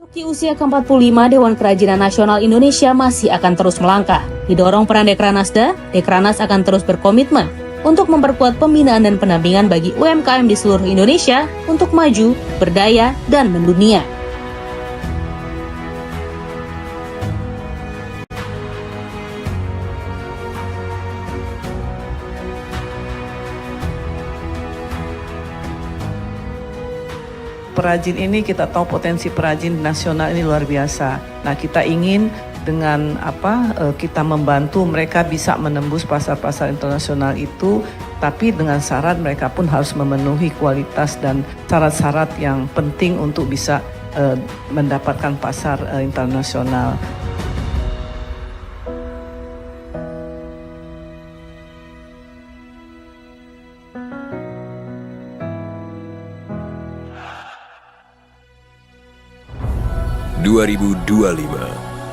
Di usia ke-45, Dewan Kerajinan Nasional Indonesia masih akan terus melangkah. Didorong peran Dekranasda, Dekranas akan terus berkomitmen untuk memperkuat pembinaan dan pendampingan bagi UMKM di seluruh Indonesia untuk maju, berdaya, dan mendunia. Perajin ini kita tahu potensi perajin nasional ini luar biasa. Nah, kita ingin dengan kita membantu mereka bisa menembus pasar-pasar internasional itu, tapi dengan syarat mereka pun harus memenuhi kualitas dan syarat-syarat yang penting untuk bisa mendapatkan pasar internasional. ...2025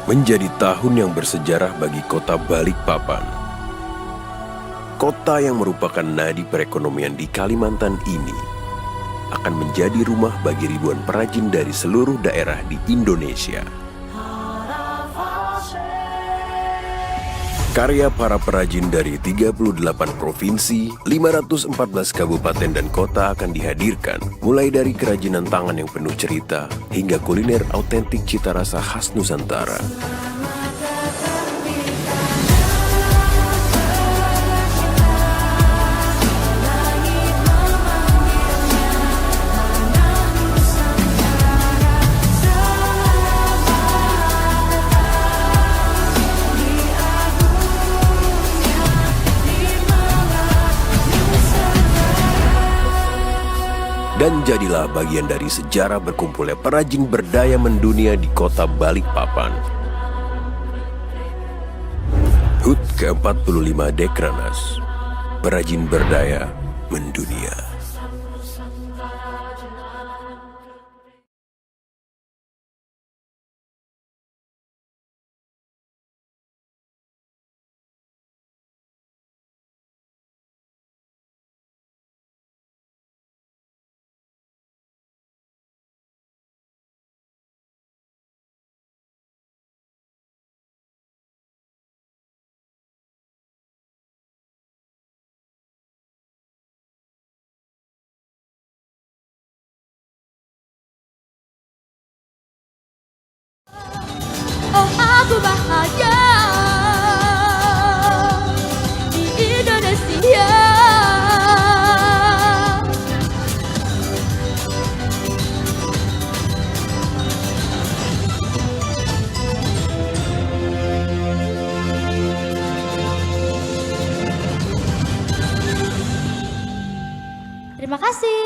menjadi tahun yang bersejarah bagi kota Balikpapan. Kota yang merupakan nadi perekonomian di Kalimantan ini akan menjadi rumah bagi ribuan perajin dari seluruh daerah di Indonesia. Karya para perajin dari 38 provinsi, 514 kabupaten dan kota akan dihadirkan, mulai dari kerajinan tangan yang penuh cerita, hingga kuliner autentik cita rasa khas Nusantara. Dan jadilah bagian dari sejarah berkumpulnya perajin berdaya mendunia di kota Balikpapan. HUT ke-45 Dekranas, perajin berdaya mendunia. Oh, aku bahagia di Indonesia. Terima kasih.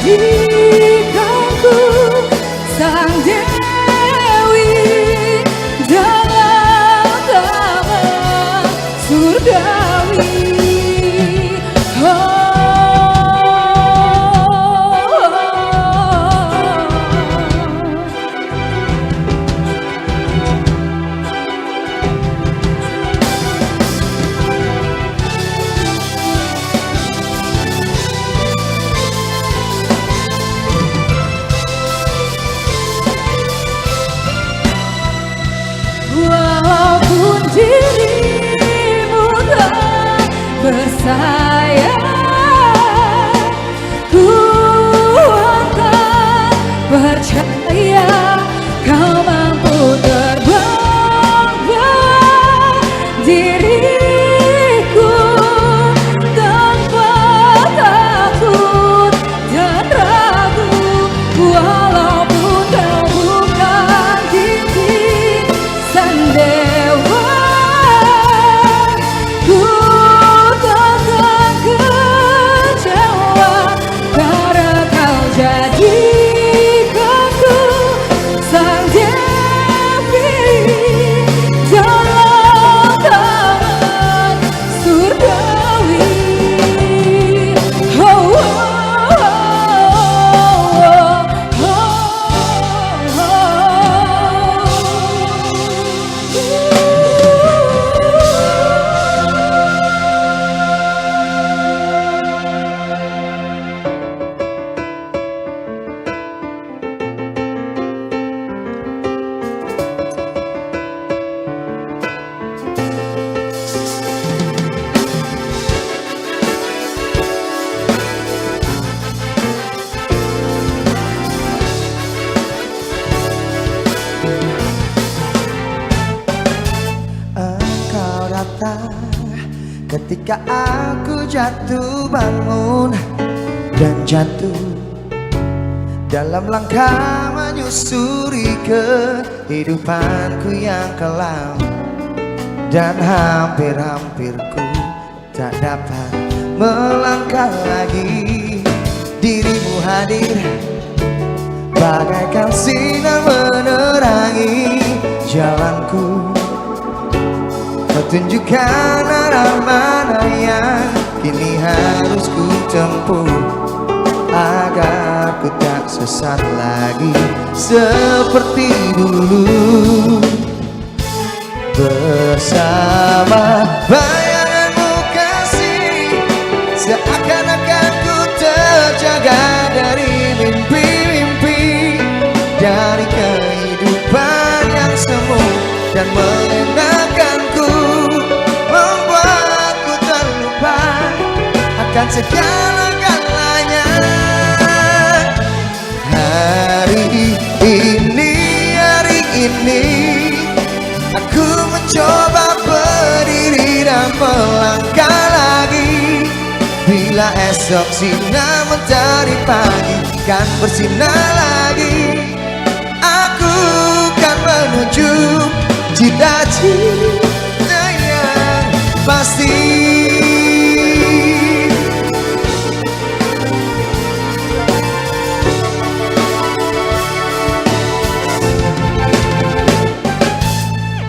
jadikanku sang dewi dalam taman surgawi. Walaupun dirimu tak bersayap, ku akan percaya kau mampu terbang bawa diriku tanpa takut dan ragu. Walaupun kau bukan titik dewa, ku takkan kecewa karena kau jadikanku sang dewi dalam taman surgawi. Oh, oh, oh, oh, Engkau datang ketika aku jatuh bangun dan jatuh dalam langkah menyusuri kehidupanku yang kelam, dan hampir-hampir ku tak dapat melangkah lagi. Dirimu hadir bagaikan sinar menerangi jalanku, tunjukkan arah mana yang kini harus ku tempuh agar ku tak sesat lagi seperti dulu. Bersama bayanganmu kasih, seakan-akan ku terjaga dari mimpi-mimpi, dari kehidupan yang semu dan mengenakanku, membuatku terlupa akan segala-galanya. Hari ini aku mencoba berdiri dan melangkah lagi. Bila esok sinar mentari pagi kan bersinar lagi, aku kan menuju cita-cita yang pasti.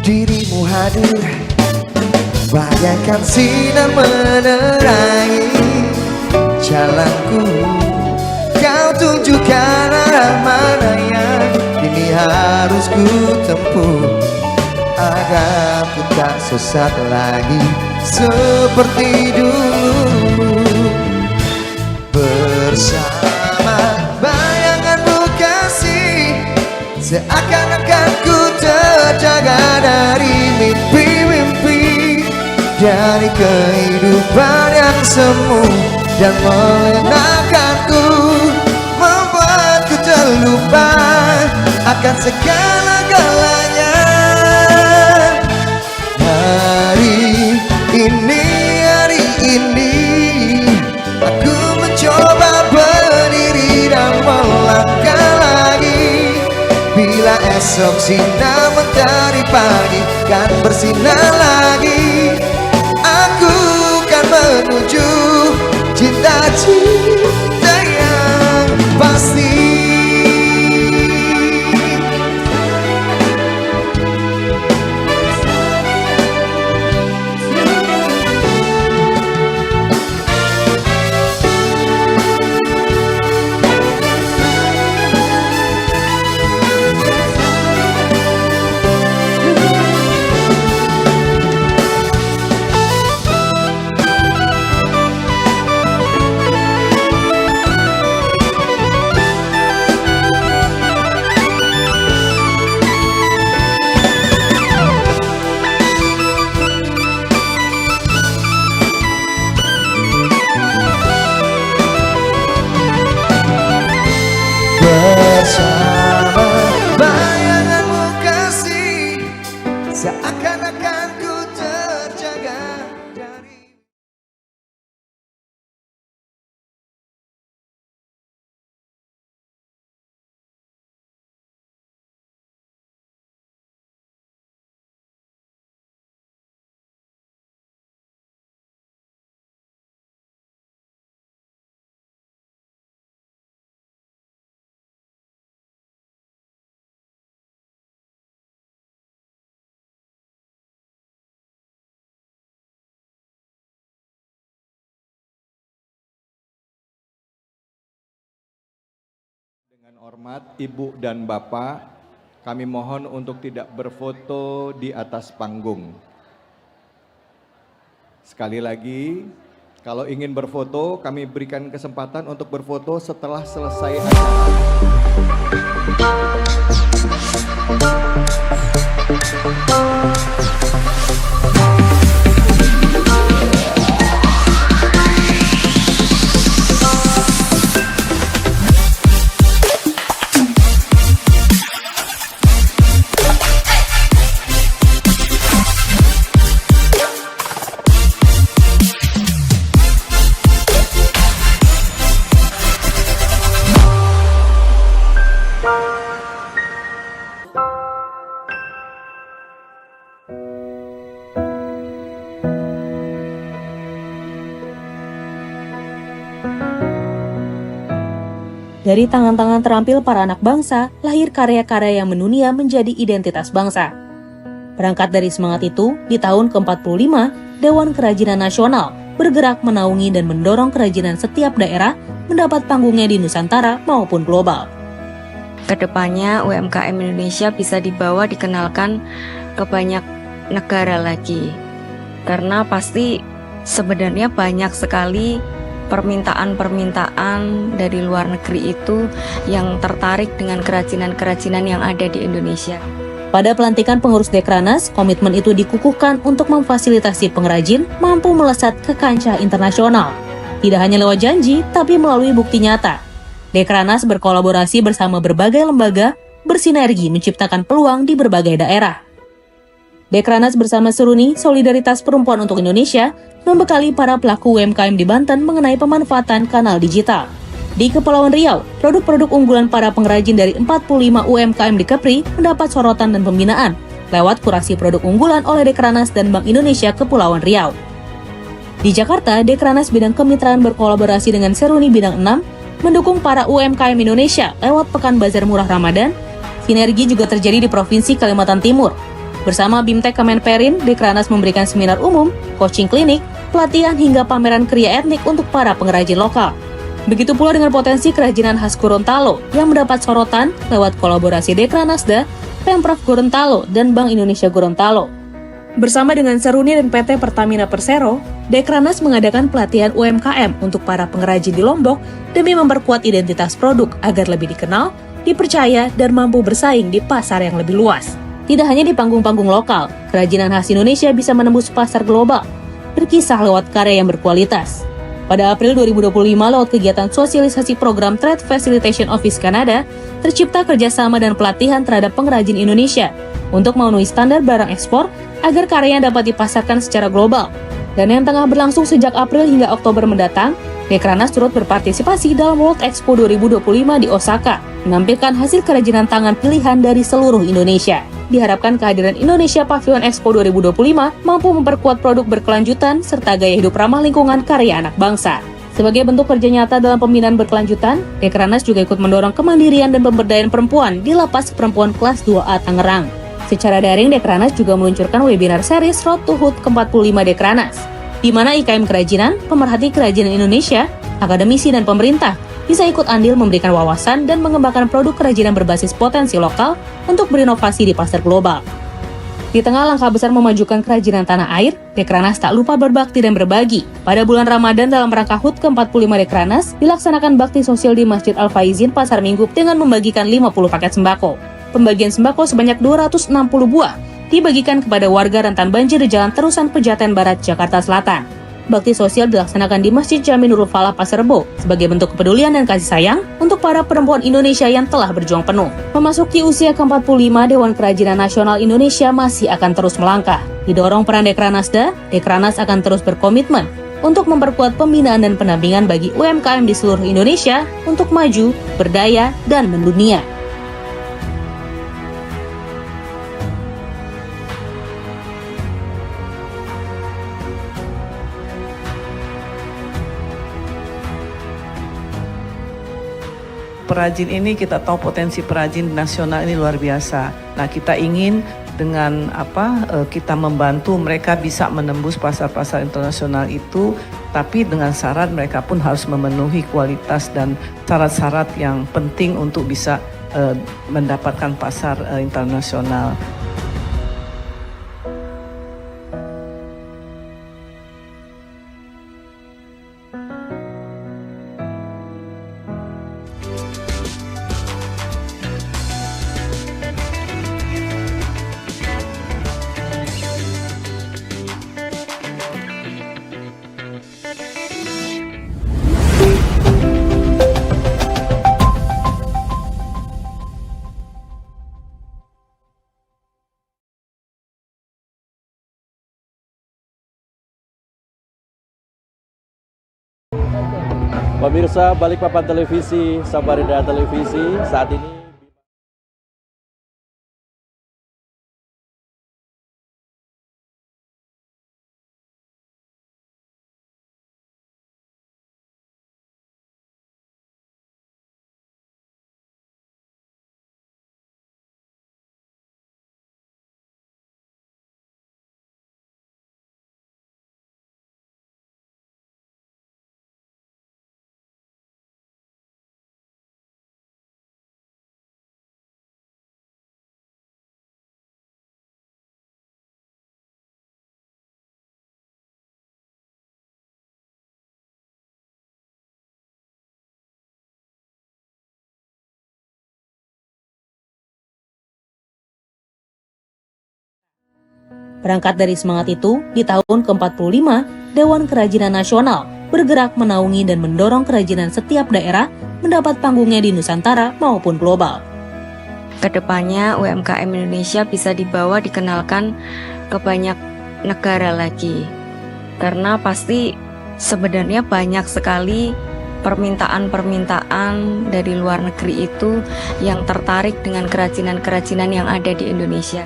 Dirimu hadir bagaikan sinar menerangi jalanku, kau tunjukkan arah mana yang kini harus ku tempuh agar ku tak sesat lagi seperti dulu. Bersama bayanganmu kasih, seakan-akan ku terjaga dari mimpi-mimpi, dari kehidupan yang semu dan mengenakanku, membuatku terlupa akan segala-galanya. Hari ini aku mencoba berdiri dan melangkah lagi. Bila esok sinar mentari pagi kan bersinar lagi, aku kan menuju cita-cita yang bersama. Bayanganmu kasih seakan-akan ku terjaga dari Dengan hormat Ibu dan Bapak, kami mohon untuk tidak berfoto di atas panggung. Sekali lagi, kalau ingin berfoto, kami berikan kesempatan untuk berfoto setelah selesai acara. Dari tangan-tangan terampil para anak bangsa, lahir karya-karya yang mendunia menjadi identitas bangsa. Berangkat dari semangat itu, di tahun ke-45, Dewan Kerajinan Nasional bergerak menaungi dan mendorong kerajinan setiap daerah mendapat panggungnya di Nusantara maupun global. Kedepannya UMKM Indonesia bisa dibawa dikenalkan ke banyak negara lagi. Karena pasti sebenarnya banyak sekali permintaan dari luar negeri itu yang tertarik dengan kerajinan-kerajinan yang ada di Indonesia. Pada pelantikan pengurus Dekranas, komitmen itu dikukuhkan untuk memfasilitasi pengrajin mampu melesat ke kancah internasional. Tidak hanya lewat janji, tapi melalui bukti nyata. Dekranas berkolaborasi bersama berbagai lembaga, bersinergi menciptakan peluang di berbagai daerah. Dekranas bersama Seruni, Solidaritas Perempuan untuk Indonesia, membekali para pelaku UMKM di Banten mengenai pemanfaatan kanal digital. Di Kepulauan Riau, produk-produk unggulan para pengrajin dari 45 UMKM di Kepri mendapat sorotan dan pembinaan lewat kurasi produk unggulan oleh Dekranas dan Bank Indonesia Kepulauan Riau. Di Jakarta, Dekranas Bidang Kemitraan berkolaborasi dengan Seruni Bidang 6 mendukung para UMKM Indonesia lewat Pekan Bazar Murah Ramadan. Sinergi juga terjadi di Provinsi Kalimantan Timur. Bersama BIMTEK Kemenperin, Dekranas memberikan seminar umum, coaching klinik, pelatihan hingga pameran kriya etnik untuk para pengrajin lokal. Begitu pula dengan potensi kerajinan khas Gorontalo yang mendapat sorotan lewat kolaborasi Dekranasda, Pemprov Gorontalo, dan Bank Indonesia Gorontalo. Bersama dengan Seruni dan PT Pertamina Persero, Dekranas mengadakan pelatihan UMKM untuk para pengrajin di Lombok demi memperkuat identitas produk agar lebih dikenal, dipercaya, dan mampu bersaing di pasar yang lebih luas. Tidak hanya di panggung-panggung lokal, kerajinan khas Indonesia bisa menembus pasar global, berkisah lewat karya yang berkualitas. Pada April 2025, lewat kegiatan sosialisasi program Trade Facilitation Office Kanada, tercipta kerjasama dan pelatihan terhadap pengrajin Indonesia untuk memenuhi standar barang ekspor agar karyanya dapat dipasarkan secara global. Dan yang tengah berlangsung sejak April hingga Oktober mendatang, Dekranas turut berpartisipasi dalam World Expo 2025 di Osaka, menampilkan hasil kerajinan tangan pilihan dari seluruh Indonesia. Diharapkan kehadiran Indonesia Pavilion Expo 2025 mampu memperkuat produk berkelanjutan serta gaya hidup ramah lingkungan karya anak bangsa. Sebagai bentuk kerja nyata dalam pembinaan berkelanjutan, Dekranas juga ikut mendorong kemandirian dan pemberdayaan perempuan di Lapas Perempuan Kelas 2A Tangerang. Secara daring, Dekranas juga meluncurkan webinar series Road to Hood ke-45 Dekranas, di mana IKM Kerajinan, pemerhati kerajinan Indonesia, akademisi, dan pemerintah bisa ikut andil memberikan wawasan dan mengembangkan produk kerajinan berbasis potensi lokal untuk berinovasi di pasar global. Di tengah langkah besar memajukan kerajinan tanah air, Dekranas tak lupa berbakti dan berbagi. Pada bulan Ramadan dalam rangka HUT ke-45 Dekranas, dilaksanakan bakti sosial di Masjid Al-Faizin Pasar Minggu dengan membagikan 50 paket sembako. Pembagian sembako sebanyak 260 buah dibagikan kepada warga rentan banjir di Jalan Terusan Pejaten Barat, Jakarta Selatan. bakti sosial dilaksanakan di Masjid Jami Nurul Falah Pasar Rebo sebagai bentuk kepedulian dan kasih sayang untuk para perempuan Indonesia yang telah berjuang penuh. Memasuki usia ke-45, Dewan Kerajinan Nasional Indonesia masih akan terus melangkah. Didorong peran Dekranasda, Dekranas akan terus berkomitmen untuk memperkuat pembinaan dan pendampingan bagi UMKM di seluruh Indonesia untuk maju, berdaya, dan mendunia. Perajin ini kita tahu potensi perajin nasional ini luar biasa. Nah, kita ingin dengan kita membantu mereka bisa menembus pasar-pasar internasional itu, tapi dengan syarat mereka pun harus memenuhi kualitas dan syarat-syarat yang penting untuk bisa mendapatkan pasar internasional. Pemirsa Balikpapan Televisi, Samarinda Televisi, saat ini Berangkat dari semangat itu, di tahun ke-45, Dewan Kerajinan Nasional bergerak menaungi dan mendorong kerajinan setiap daerah mendapat panggungnya di Nusantara maupun global. Kedepannya UMKM Indonesia bisa dibawa dikenalkan ke banyak negara lagi. Karena pasti sebenarnya banyak sekali permintaan-permintaan dari luar negeri itu yang tertarik dengan kerajinan-kerajinan yang ada di Indonesia.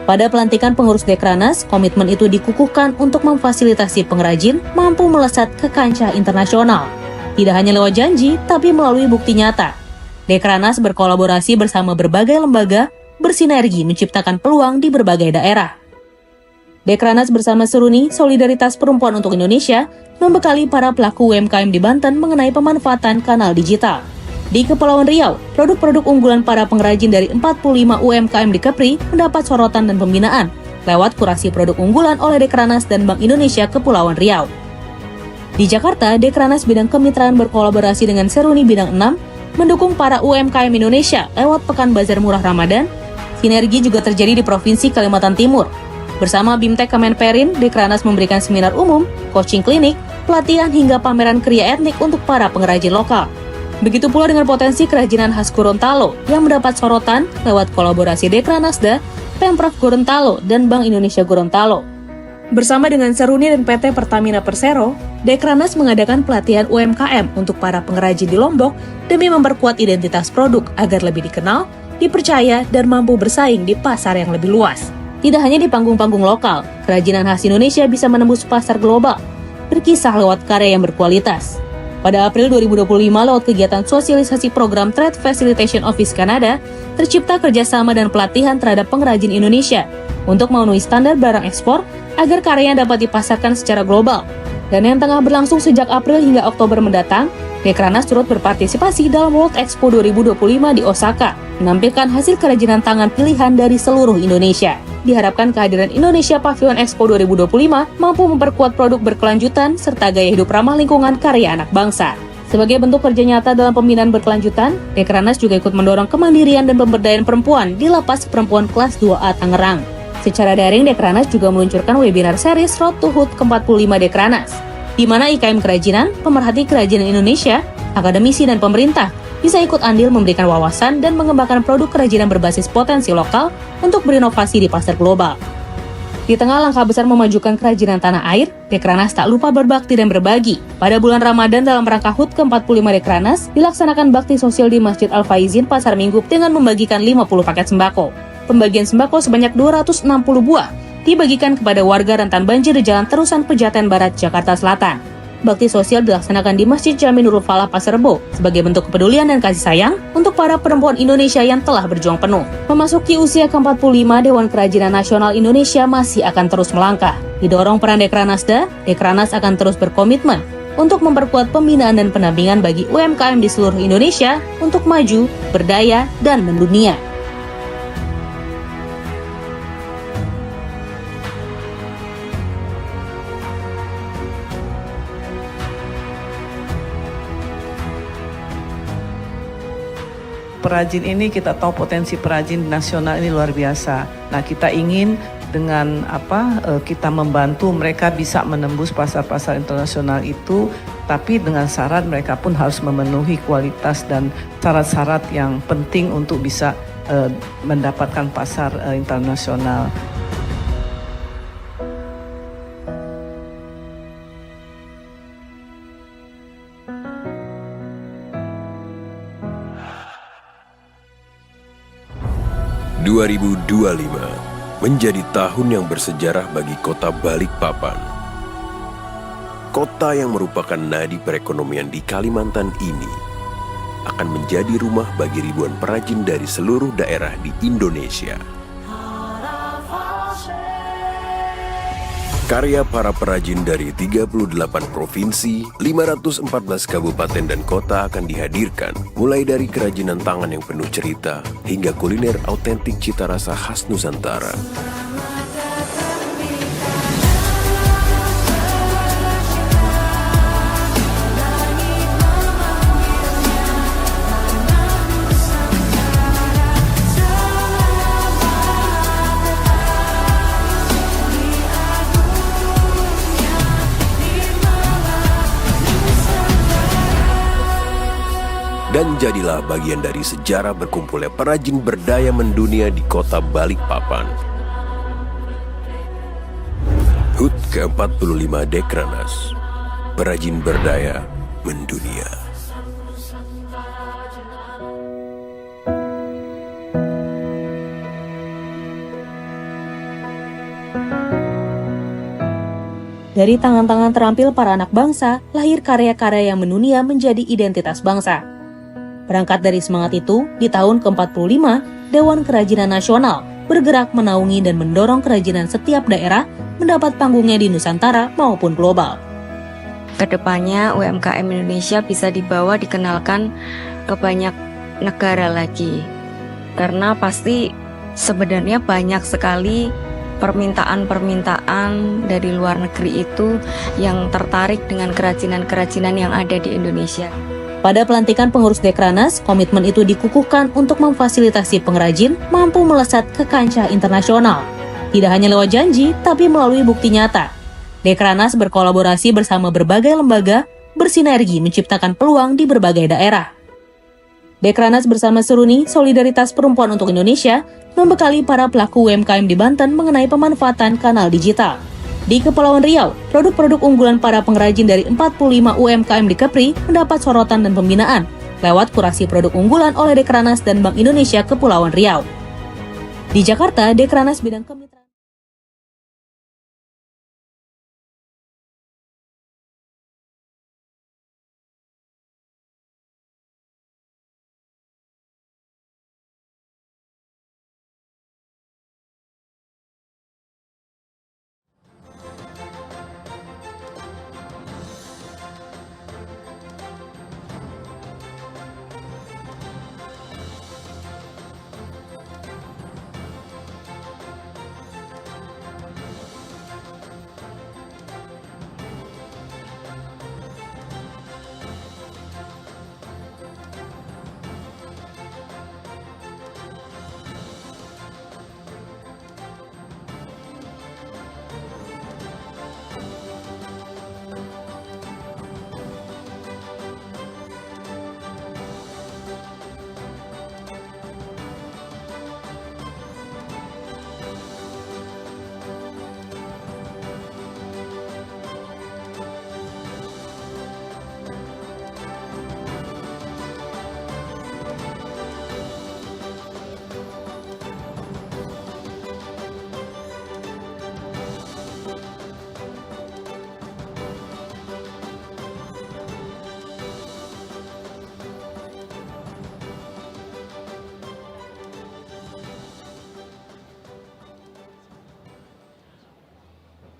Pada pelantikan pengurus Dekranas, komitmen itu dikukuhkan untuk memfasilitasi pengrajin mampu melesat ke kancah internasional. Tidak hanya lewat janji, tapi melalui bukti nyata. Dekranas berkolaborasi bersama berbagai lembaga, bersinergi menciptakan peluang di berbagai daerah. Dekranas bersama Seruni, Solidaritas Perempuan untuk Indonesia, membekali para pelaku UMKM di Banten mengenai pemanfaatan kanal digital. Di Kepulauan Riau, produk-produk unggulan para pengrajin dari 45 UMKM di Kepri mendapat sorotan dan pembinaan lewat kurasi produk unggulan oleh Dekranas dan Bank Indonesia Kepulauan Riau. Di Jakarta, Dekranas bidang kemitraan berkolaborasi dengan Seruni bidang 6 mendukung para UMKM Indonesia lewat Pekan Bazar Murah Ramadan. Sinergi juga terjadi di Provinsi Kalimantan Timur. Bersama Bimtek Kemenperin, Dekranas memberikan seminar umum, coaching klinik, pelatihan hingga pameran kriya etnik untuk para pengrajin lokal. Begitu pula dengan potensi kerajinan khas Gorontalo yang mendapat sorotan lewat kolaborasi Dekranasda, Pemprov Gorontalo, dan Bank Indonesia Gorontalo. Bersama dengan Seruni dan PT Pertamina Persero, Dekranas mengadakan pelatihan UMKM untuk para pengrajin di Lombok demi memperkuat identitas produk agar lebih dikenal, dipercaya, dan mampu bersaing di pasar yang lebih luas. Tidak hanya di panggung-panggung lokal, kerajinan khas Indonesia bisa menembus pasar global, berkisah lewat karya yang berkualitas. Pada April 2025, lewat kegiatan sosialisasi program Trade Facilitation Office Kanada, tercipta kerjasama dan pelatihan terhadap pengrajin Indonesia untuk memenuhi standar barang ekspor agar karyanya dapat dipasarkan secara global. Dan yang tengah berlangsung sejak April hingga Oktober mendatang, Dekranas turut berpartisipasi dalam World Expo 2025 di Osaka, menampilkan hasil kerajinan tangan pilihan dari seluruh Indonesia. Diharapkan kehadiran Indonesia Pavilion Expo 2025 mampu memperkuat produk berkelanjutan serta gaya hidup ramah lingkungan karya anak bangsa. Sebagai bentuk kerja nyata dalam pembinaan berkelanjutan, Dekranas juga ikut mendorong kemandirian dan pemberdayaan perempuan di Lapas Perempuan Kelas 2A Tangerang. Secara daring, Dekranas juga meluncurkan webinar series Road to Hood ke-45 Dekranas. di mana IKM Kerajinan, pemerhati kerajinan Indonesia, akademisi dan pemerintah bisa ikut andil memberikan wawasan dan mengembangkan produk kerajinan berbasis potensi lokal untuk berinovasi di pasar global. Di tengah langkah besar memajukan kerajinan tanah air, Dekranas tak lupa berbakti dan berbagi. Pada bulan Ramadan dalam rangka HUT ke-45 Dekranas, dilaksanakan bakti sosial di Masjid Al-Faizin Pasar Minggu dengan membagikan 50 paket sembako. Pembagian sembako sebanyak 260 buah dibagikan kepada warga rentan banjir di Jalan Terusan Pejaten Barat, Jakarta Selatan. Bakti sosial dilaksanakan di Masjid Jami Nurul Falah Pasar Rebo sebagai bentuk kepedulian dan kasih sayang untuk para perempuan Indonesia yang telah berjuang penuh. Memasuki usia ke-45, Dewan Kerajinan Nasional Indonesia masih akan terus melangkah. Didorong peran Dekranasda, Dekranas akan terus berkomitmen untuk memperkuat pembinaan dan pendampingan bagi UMKM di seluruh Indonesia untuk maju, berdaya, dan mendunia. Perajin ini kita tahu potensi perajin nasional ini luar biasa. Nah, kita ingin dengan kita membantu mereka bisa menembus pasar-pasar internasional itu, tapi dengan syarat mereka pun harus memenuhi kualitas dan syarat-syarat yang penting untuk bisa mendapatkan pasar internasional. ...2025 menjadi tahun yang bersejarah bagi kota Balikpapan. Kota yang merupakan nadi perekonomian di Kalimantan ini akan menjadi rumah bagi ribuan perajin dari seluruh daerah di Indonesia. Karya para perajin dari 38 provinsi, 514 kabupaten dan kota akan dihadirkan, mulai dari kerajinan tangan yang penuh cerita, hingga kuliner autentik cita rasa khas Nusantara. Dan jadilah bagian dari sejarah berkumpulnya perajin berdaya mendunia di kota Balikpapan. HUT ke-45 Dekranas, perajin berdaya mendunia. Dari tangan-tangan terampil para anak bangsa, lahir karya-karya yang mendunia menjadi identitas bangsa. Berangkat dari semangat itu, di tahun ke-45, Dewan Kerajinan Nasional bergerak menaungi dan mendorong kerajinan setiap daerah mendapat panggungnya di Nusantara maupun global. Kedepannya UMKM Indonesia bisa dibawa dikenalkan ke banyak negara lagi. Karena pasti sebenarnya banyak sekali permintaan-permintaan dari luar negeri itu yang tertarik dengan kerajinan-kerajinan yang ada di Indonesia. Pada pelantikan pengurus Dekranas, komitmen itu dikukuhkan untuk memfasilitasi pengrajin mampu melesat ke kancah internasional. Tidak hanya lewat janji, tapi melalui bukti nyata. Dekranas berkolaborasi bersama berbagai lembaga, bersinergi menciptakan peluang di berbagai daerah. Dekranas bersama Seruni, Solidaritas Perempuan untuk Indonesia, membekali para pelaku UMKM di Banten mengenai pemanfaatan kanal digital. Di Kepulauan Riau, produk-produk unggulan para pengrajin dari 45 UMKM di Kepri mendapat sorotan dan pembinaan lewat kurasi produk unggulan oleh Dekranas dan Bank Indonesia Kepulauan Riau. Di Jakarta, Dekranas bidang kemitraan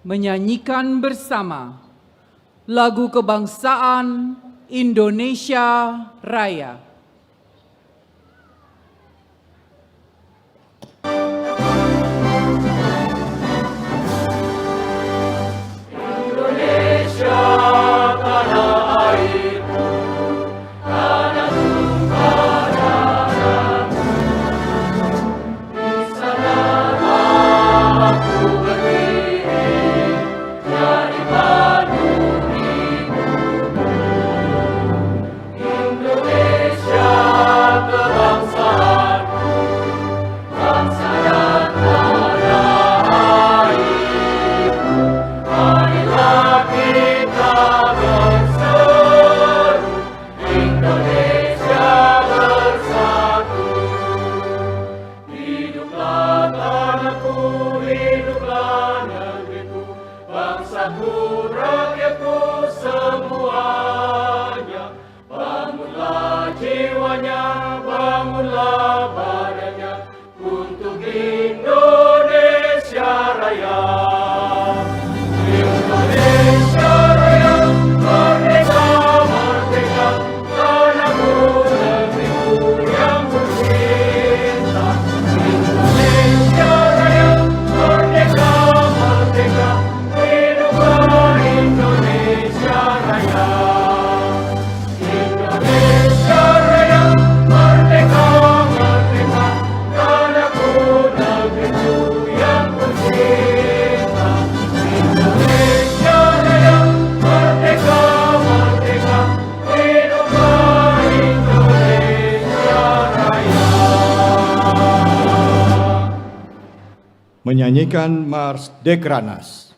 menyanyikan bersama lagu kebangsaan Indonesia Raya. Menyanyikan Mars Dekranas.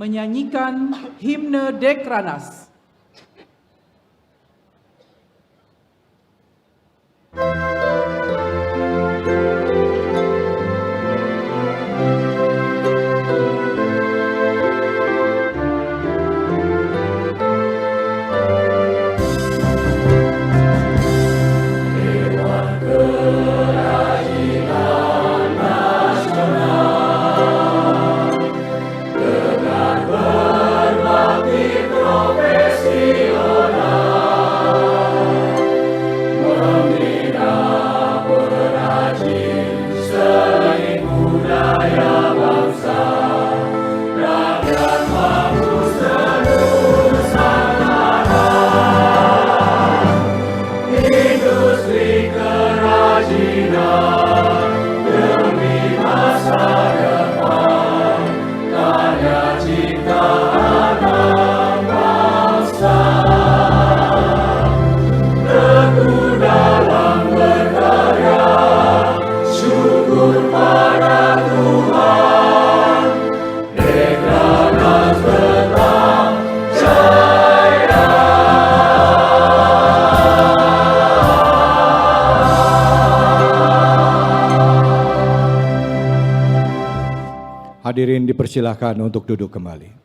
Menyanyikan himne Dekranas. Hadirin dipersilahkan untuk duduk kembali.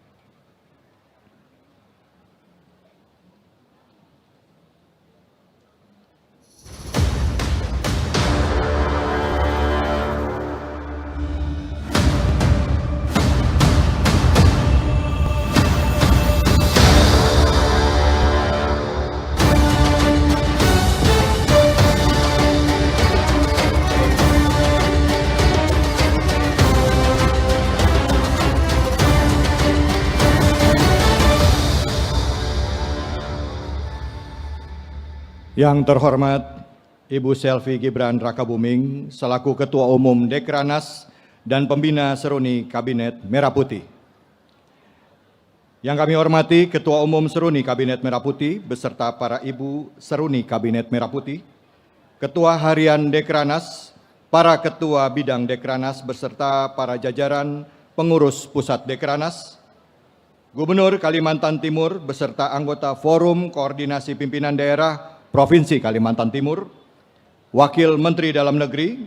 Yang terhormat Ibu Selvi Gibran Rakabuming selaku Ketua Umum Dekranas dan Pembina Seruni Kabinet Merah Putih. Yang kami hormati Ketua Umum Seruni Kabinet Merah Putih beserta para Ibu Seruni Kabinet Merah Putih, Ketua Harian Dekranas, para Ketua Bidang Dekranas beserta para jajaran pengurus Pusat Dekranas, Gubernur Kalimantan Timur beserta anggota Forum Koordinasi Pimpinan Daerah Provinsi Kalimantan Timur, Wakil Menteri Dalam Negeri,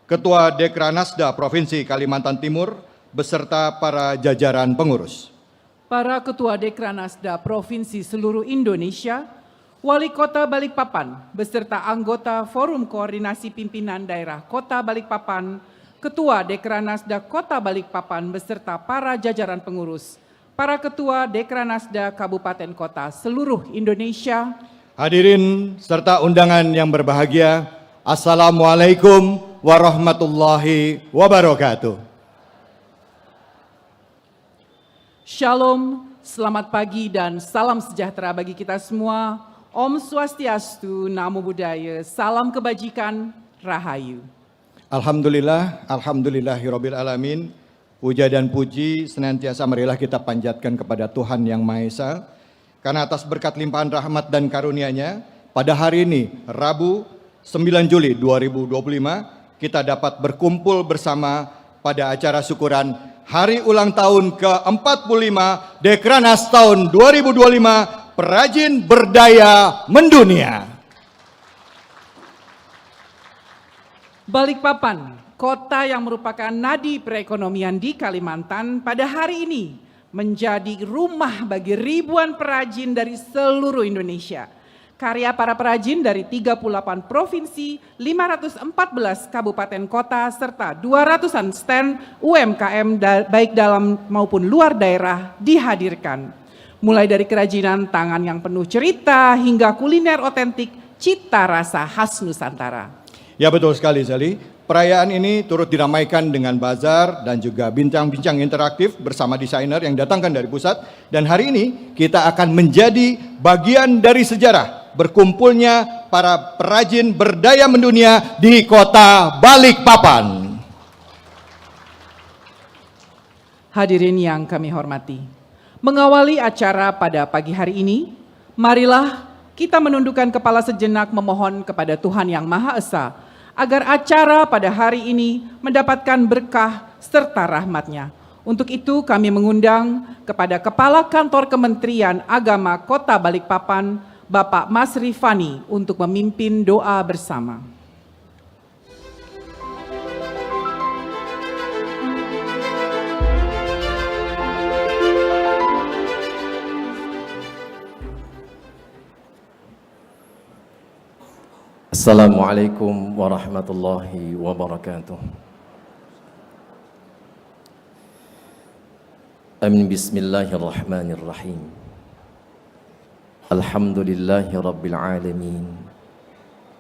Ketua Dekranasda Provinsi Kalimantan Timur beserta para jajaran pengurus. Para Ketua Dekranasda Provinsi seluruh Indonesia, Wali Kota Balikpapan beserta anggota Forum Koordinasi Pimpinan Daerah Kota Balikpapan, Ketua Dekranasda Kota Balikpapan beserta para jajaran pengurus, para Ketua Dekranasda Kabupaten Kota seluruh Indonesia, hadirin serta undangan yang berbahagia, Assalamualaikum warahmatullahi wabarakatuh. Shalom, selamat pagi dan salam sejahtera bagi kita semua. Om Swastiastu, Namo Buddhaya, salam kebajikan, Rahayu. Alhamdulillah, alhamdulillahirabbil alamin. Puja dan puji senantiasa marilah kita panjatkan kepada Tuhan Yang Maha Esa. Karena atas berkat limpahan rahmat dan karunia-Nya, pada hari ini, Rabu 9 Juli 2025, kita dapat berkumpul bersama pada acara syukuran Hari Ulang Tahun ke-45 Dekranas tahun 2025, Perajin Berdaya Mendunia. Balikpapan, kota yang merupakan nadi perekonomian di Kalimantan, pada hari ini menjadi rumah bagi ribuan perajin dari seluruh Indonesia. Karya para perajin dari 38 provinsi, 514 kabupaten kota, serta 200-an stand UMKM baik dalam maupun luar daerah dihadirkan. Mulai dari kerajinan tangan yang penuh cerita hingga kuliner otentik cita rasa khas Nusantara. Ya betul sekali Sally. Perayaan ini turut diramaikan dengan bazar dan juga bincang-bincang interaktif bersama desainer yang datangkan dari pusat. Dan hari ini kita akan menjadi bagian dari sejarah berkumpulnya para perajin berdaya mendunia di kota Balikpapan. Hadirin yang kami hormati, mengawali acara pada pagi hari ini, marilah kita menundukkan kepala sejenak memohon kepada Tuhan Yang Maha Esa agar acara pada hari ini mendapatkan berkah serta rahmat-Nya. Untuk itu kami mengundang kepada Kepala Kantor Kementerian Agama Kota Balikpapan, Bapak Mas Rifani, untuk memimpin doa bersama. Assalamualaikum warahmatullahi wabarakatuh. Amin. Bismillahirrahmanirrahim. Alhamdulillahi rabbil alamin.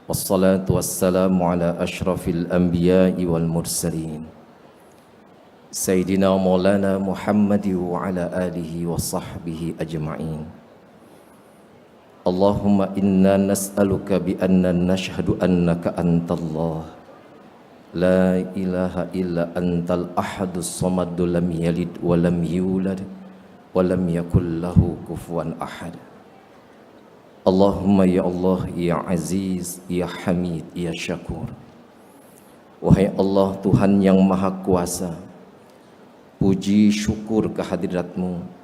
Wassalatu wassalamu ala ashrafil anbiya'i wal mursalin, Sayyidina Maulana Muhammadi wa ala alihi wa sahbihi ajma'in. Allahumma inna nas'aluka bi anna nashhadu annaka antallah la ilaha illa antal ahadus samadu lam yalid wa lam yulad wa lam yakul lahu kufuwan ahad. Allahumma ya Allah, ya Aziz, ya Hamid, ya Syakur. Wahai Allah, Tuhan yang Maha Kuasa, puji syukur kehadirat-Mu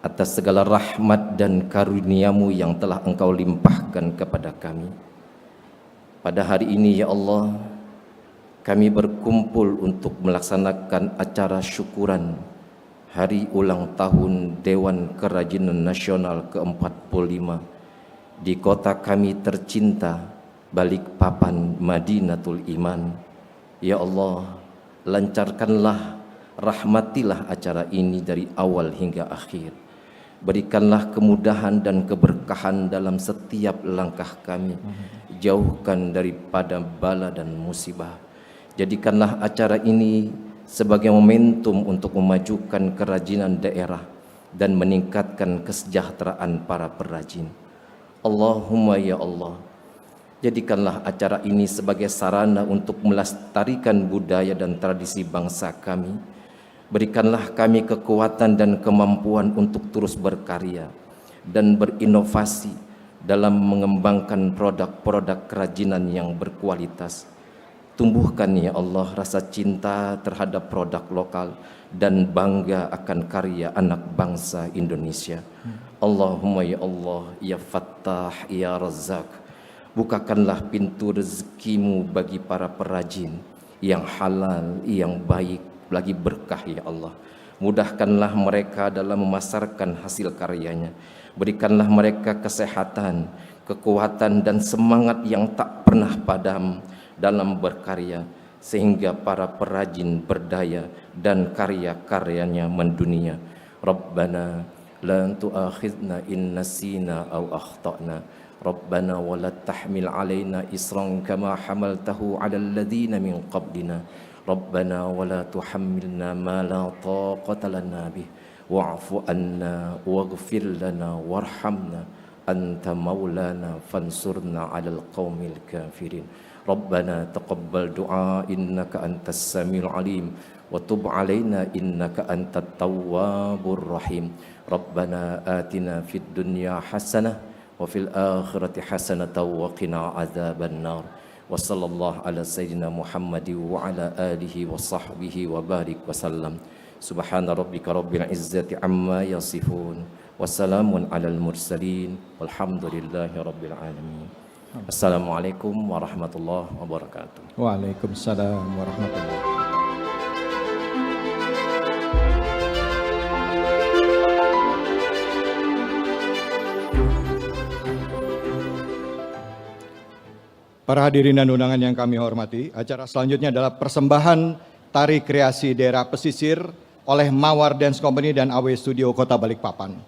atas segala rahmat dan karunia-Mu yang telah Engkau limpahkan kepada kami. Pada hari ini ya Allah, kami berkumpul untuk melaksanakan acara syukuran Hari Ulang Tahun Dewan Kerajinan Nasional ke-45 di kota kami tercinta Balikpapan, Madinatul Iman. Ya Allah, lancarkanlah, rahmatilah acara ini dari awal hingga akhir. Berikanlah kemudahan dan keberkahan dalam setiap langkah kami. Jauhkan daripada bala dan musibah. Jadikanlah acara ini sebagai momentum untuk memajukan kerajinan daerah dan meningkatkan kesejahteraan para perajin. Allahumma ya Allah, Jadikanlah acara ini sebagai sarana untuk melestarikan budaya dan tradisi bangsa kami. Berikanlah kami kekuatan dan kemampuan untuk terus berkarya dan berinovasi dalam mengembangkan produk-produk kerajinan yang berkualitas. Tumbuhkan ya Allah rasa cinta terhadap produk lokal dan bangga akan karya anak bangsa Indonesia. Allahumma ya Allah, ya Fattah, ya Razzaq, bukakanlah pintu rezekimu bagi para perajin yang halal, yang baik, lagi berkah ya Allah. Mudahkanlah mereka dalam memasarkan hasil karyanya. Berikanlah mereka kesehatan, kekuatan dan semangat yang tak pernah padam dalam berkarya, sehingga para perajin berdaya dan karya-karyanya mendunia. Rabbana la tu'akhidna in nasina aw akhtana. Rabbana wa la tahmil alaina isran kama hamaltahu 'alal ladzina min qablina. Rabbana wa la tuhammilna ma la taqata lana bih wa'fu anna waghfir lana warhamna anta maulana fansurna 'alal qaumil kafirin. Rabbana taqabbal du'a innaka antas samiul alim wa tub 'alaina innaka antat tawwabur rahim. Rabbana atina fid dunya hasanah wa fil akhirati hasanatan wa qina adzabannar. Wa sallallahu ala sayyidina Muhammad wa ala alihi wa sahbihi wa barik wa sallam. Subhana rabbika rabbil izzati amma yasifun wa salamun alal mursalin walhamdulillahi rabbil alamin. Assalamualaikum warahmatullahi wabarakatuh. Waalaikumsalam warahmatullahi wabarakatuh. Para hadirin dan undangan yang kami hormati, acara selanjutnya adalah persembahan tari kreasi daerah pesisir oleh Mawar Dance Company dan AW Studio Kota Balikpapan.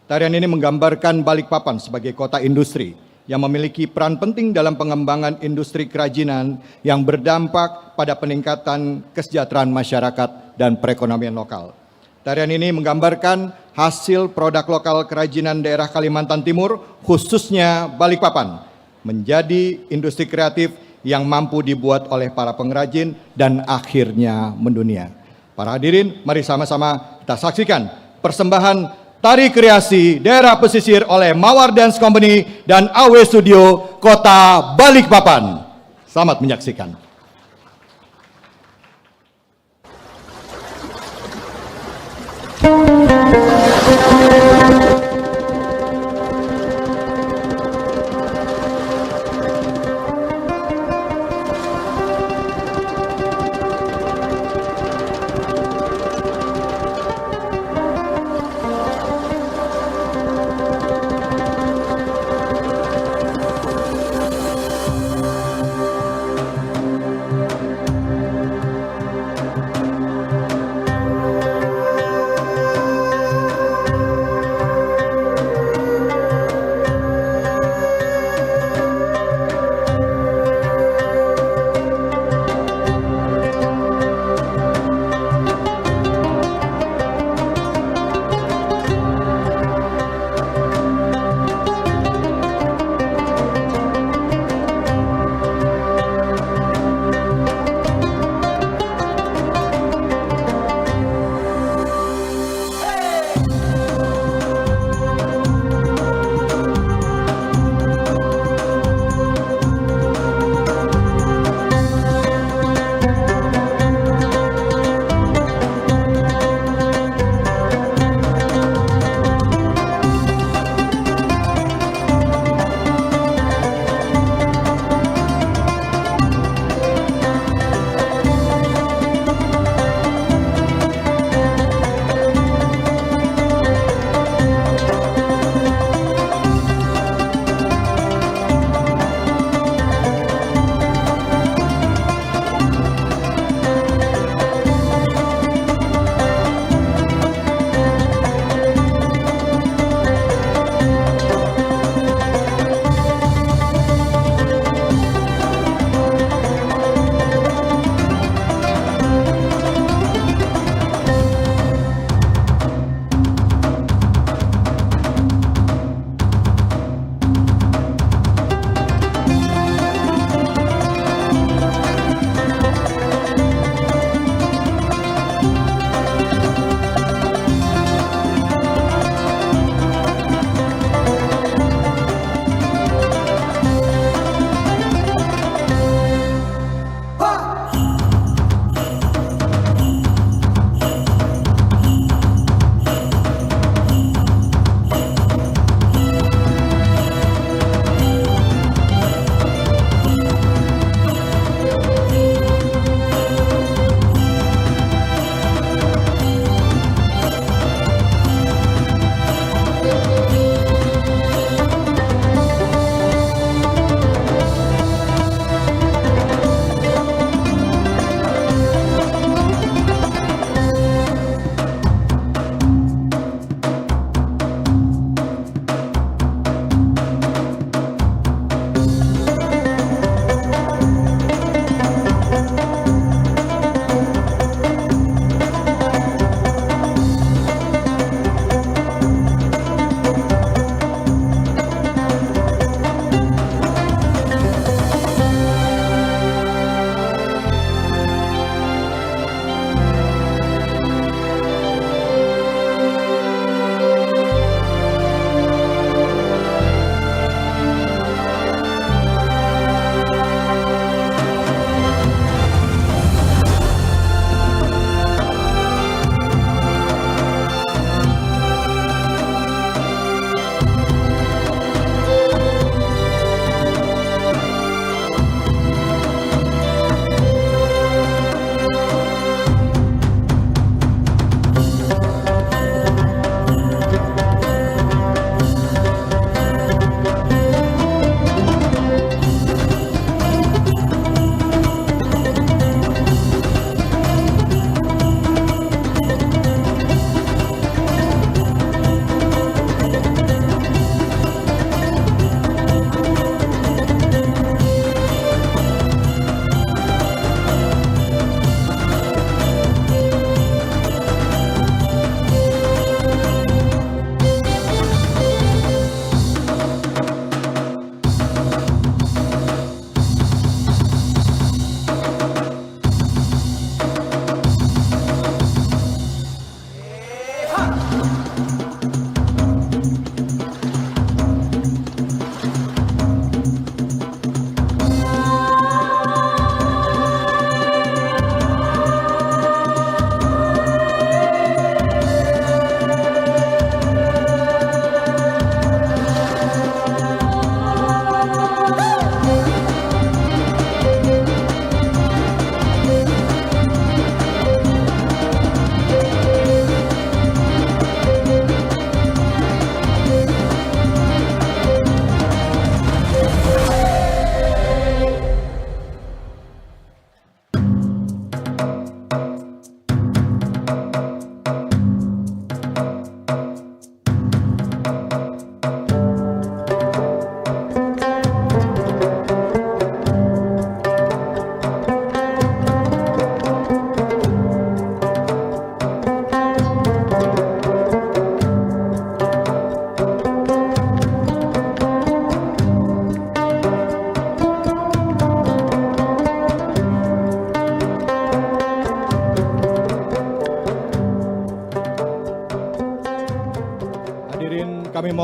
Tarian ini menggambarkan Balikpapan sebagai kota industri yang memiliki peran penting dalam pengembangan industri kerajinan yang berdampak pada peningkatan kesejahteraan masyarakat dan perekonomian lokal. Tarian ini menggambarkan hasil produk lokal kerajinan daerah Kalimantan Timur, khususnya Balikpapan, menjadi industri kreatif yang mampu dibuat oleh para pengrajin dan akhirnya mendunia. Para hadirin, mari sama-sama kita saksikan persembahan tari kreasi daerah pesisir oleh Mawar Dance Company dan AW Studio Kota Balikpapan. Selamat menyaksikan.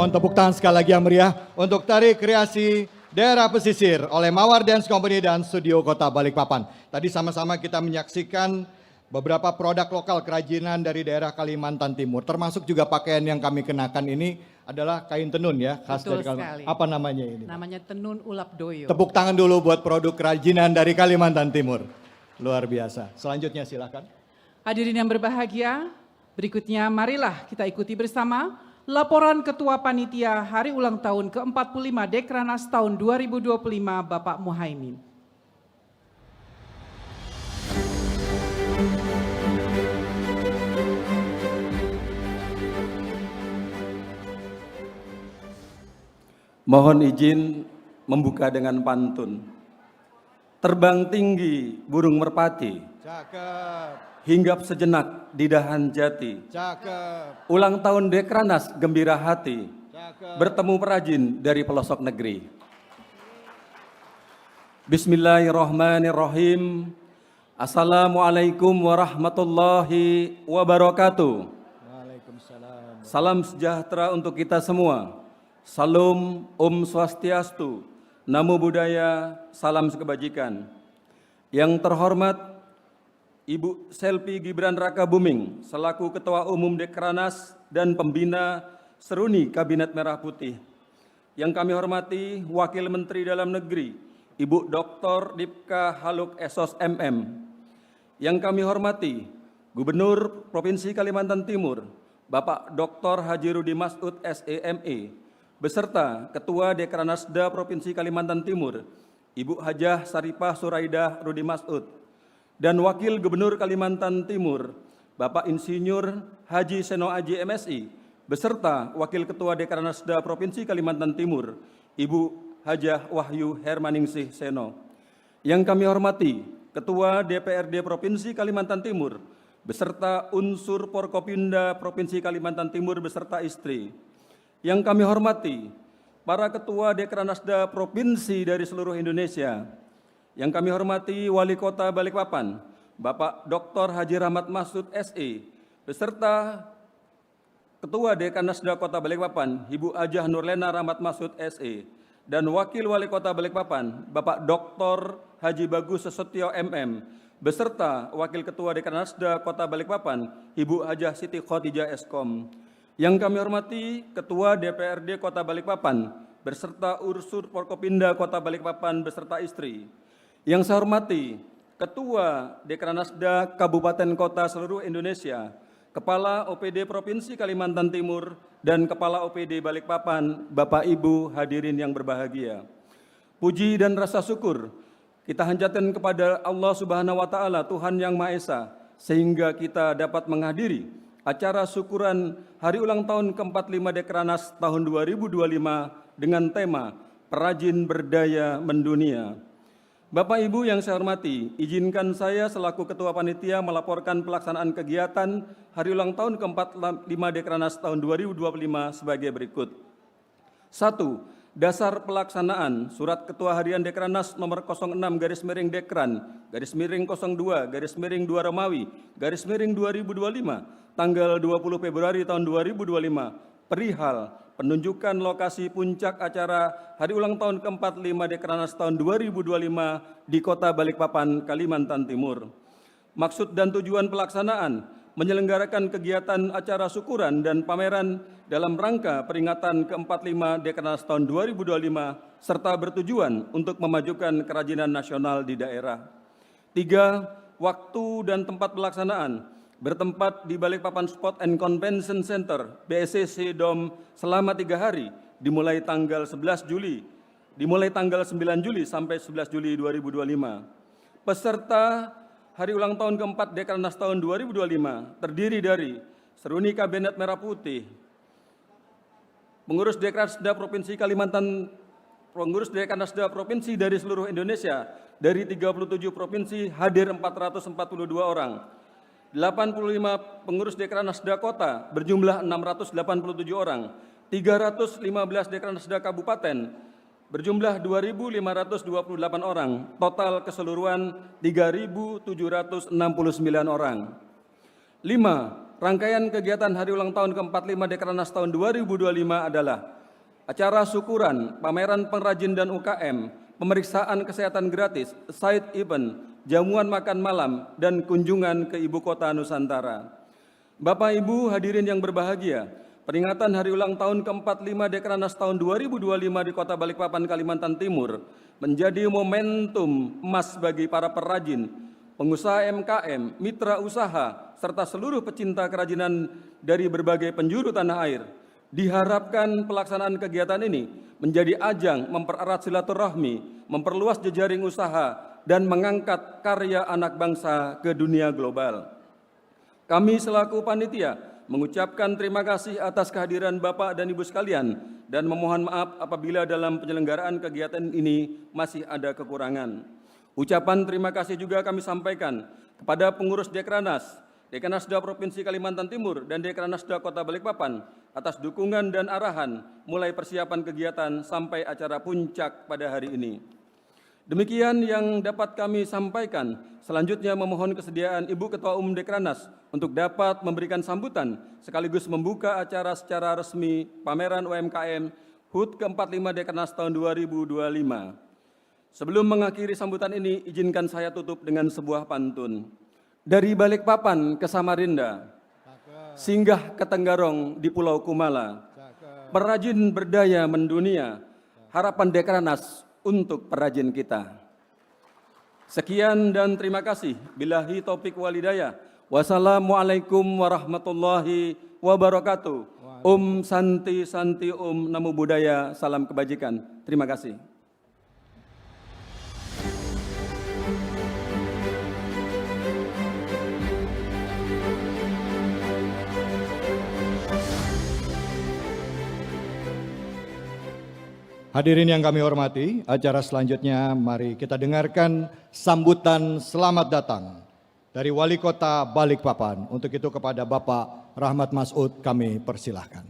Mohon tepuk tangan sekali lagi yang meriah untuk tari kreasi daerah pesisir oleh Mawar Dance Company dan Studio Kota Balikpapan. Tadi sama-sama kita menyaksikan beberapa produk lokal kerajinan dari daerah Kalimantan Timur, termasuk juga pakaian yang kami kenakan ini adalah kain tenun ya, khas Betul dari Kalimantan. sekali. Apa namanya ini? Namanya tenun ulap doyo. Tepuk tangan dulu buat produk kerajinan dari Kalimantan Timur. Luar biasa. Selanjutnya silakan. Hadirin yang berbahagia, berikutnya marilah kita ikuti bersama laporan Ketua Panitia Hari Ulang Tahun ke-45 Dekranas tahun 2025 Bapak Muhaimin. Mohon izin membuka dengan pantun. Terbang tinggi burung merpati, Cakep, hinggap sejenak di dahan jati. cakep, Ulang tahun Dekranas gembira hati, cakep. bertemu perajin dari pelosok negeri. Bismillahirrahmanirrahim. Assalamualaikum warahmatullahi wabarakatuh. Waalaikumsalam. Salam sejahtera untuk kita semua. Salam Om Swastiastu, Namo Buddhaya, salam kebajikan. Yang terhormat Ibu Selvi Gibran Rakabuming selaku Ketua Umum Dekranas dan Pembina Seruni Kabinet Merah Putih. Yang kami hormati Wakil Menteri Dalam Negeri Ibu Dr. Dipka Haluk Esos MM. Yang kami hormati Gubernur Provinsi Kalimantan Timur Bapak Dr. Haji Rudi Masud SEME beserta Ketua Dekranasda Provinsi Kalimantan Timur, Ibu Hajah Saripah Suraidah Rudi Masud, dan Wakil Gubernur Kalimantan Timur, Bapak Insinyur Haji Seno Aji MSI, beserta Wakil Ketua Dekranasda Provinsi Kalimantan Timur, Ibu Hajah Wahyu Hermaningsih Seno. Yang kami hormati, Ketua DPRD Provinsi Kalimantan Timur, beserta unsur Forkopimda Provinsi Kalimantan Timur beserta istri. Yang kami hormati, para ketua Dekranasda Provinsi dari seluruh Indonesia. Yang kami hormati Wali Kota Balikpapan, Bapak Dr. Haji Rahmat Masud SE, beserta Ketua Dekranasda Kota Balikpapan, Ibu Hajah Nurlena Rahmat Masud SE, dan Wakil Wali Kota Balikpapan, Bapak Dr. Haji Bagus Sesetio MM, beserta Wakil Ketua Dekranasda Kota Balikpapan, Ibu Hajah Siti Khotijah Eskom. Yang kami hormati Ketua DPRD Kota Balikpapan beserta unsur Forkopimda Kota Balikpapan beserta istri. Yang saya hormati Ketua Dekranasda Kabupaten Kota seluruh Indonesia, Kepala OPD Provinsi Kalimantan Timur, dan Kepala OPD Balikpapan, Bapak Ibu hadirin yang berbahagia. Puji dan rasa syukur kita hanjatkan kepada Allah Subhanahu wa Ta'ala, Tuhan Yang Maha Esa, sehingga kita dapat menghadiri acara syukuran Hari Ulang Tahun ke-45 Dekranas tahun 2025 dengan tema Perajin Berdaya Mendunia. Bapak Ibu yang saya hormati, izinkan saya selaku Ketua Panitia melaporkan pelaksanaan kegiatan Hari Ulang Tahun ke-45 Dekranas tahun 2025 sebagai berikut. 1. Dasar pelaksanaan Surat Ketua Harian Dekranas nomor 06-Dekran-02-2 Romawi _2025 tanggal 20 Februari tahun 2025 perihal penunjukan lokasi puncak acara Hari Ulang Tahun ke-45 Dekranas tahun 2025 di Kota Balikpapan, Kalimantan Timur. Maksud dan tujuan pelaksanaan menyelenggarakan kegiatan acara syukuran dan pameran dalam rangka peringatan ke-45 Dekranas tahun 2025 serta bertujuan untuk memajukan kerajinan nasional di daerah. 3. Waktu dan tempat pelaksanaan bertempat di Balikpapan Sport and Convention Center BSCC Dom selama 3 hari dimulai tanggal 9 Juli sampai 11 Juli 2025. Peserta Hari Ulang Tahun ke-4 Dekranas tahun 2025 terdiri dari Seruni Kabinet Merah Putih, pengurus Dekranasda Provinsi Kalimantan, pengurus Dekranasda Provinsi dari seluruh Indonesia dari 37 provinsi hadir 442 orang. 85 pengurus Dekranasda Kota berjumlah 687 orang. 315 Dekranasda Kabupaten berjumlah 2.528 orang, total keseluruhan 3.769 orang. 5. Rangkaian kegiatan Hari Ulang Tahun ke-45 Dekranas tahun 2025 adalah acara syukuran, pameran pengrajin dan UKM, pemeriksaan kesehatan gratis, side event, jamuan makan malam, dan kunjungan ke ibu kota Nusantara. Bapak Ibu hadirin yang berbahagia, peringatan hari ulang tahun ke-45 Dekranasda tahun 2025 di Kota Balikpapan, Kalimantan Timur menjadi momentum emas bagi para perajin, pengusaha MKM, mitra usaha, serta seluruh pecinta kerajinan dari berbagai penjuru tanah air. Diharapkan pelaksanaan kegiatan ini menjadi ajang mempererat silaturahmi, memperluas jejaring usaha, dan mengangkat karya anak bangsa ke dunia global. Kami selaku panitia mengucapkan terima kasih atas kehadiran Bapak dan Ibu sekalian dan memohon maaf apabila dalam penyelenggaraan kegiatan ini masih ada kekurangan. Ucapan terima kasih juga kami sampaikan kepada pengurus Dekranas, Dekranasda Provinsi Kalimantan Timur dan Dekranasda Kota Balikpapan atas dukungan dan arahan mulai persiapan kegiatan sampai acara puncak pada hari ini. Demikian yang dapat kami sampaikan. Selanjutnya memohon kesediaan Ibu Ketua Umum Dekranas untuk dapat memberikan sambutan sekaligus membuka acara secara resmi pameran UMKM HUT ke-45 Dekranas tahun 2025. Sebelum mengakhiri sambutan ini, izinkan saya tutup dengan sebuah pantun. Dari Balikpapan ke Samarinda, singgah ke Tenggarong di Pulau Kumala, perajin berdaya mendunia, harapan Dekranas untuk perajin kita. Sekian dan terima kasih. Billahi taufik walhidayah. Wassalamualaikum warahmatullahi wabarakatuh. Santi Santi Namo Buddhaya. Salam kebajikan. Terima kasih. Hadirin yang kami hormati, acara selanjutnya mari kita dengarkan sambutan selamat datang dari Wali Kota Balikpapan. Untuk itu kepada Bapak Rahmat Masud kami persilahkan.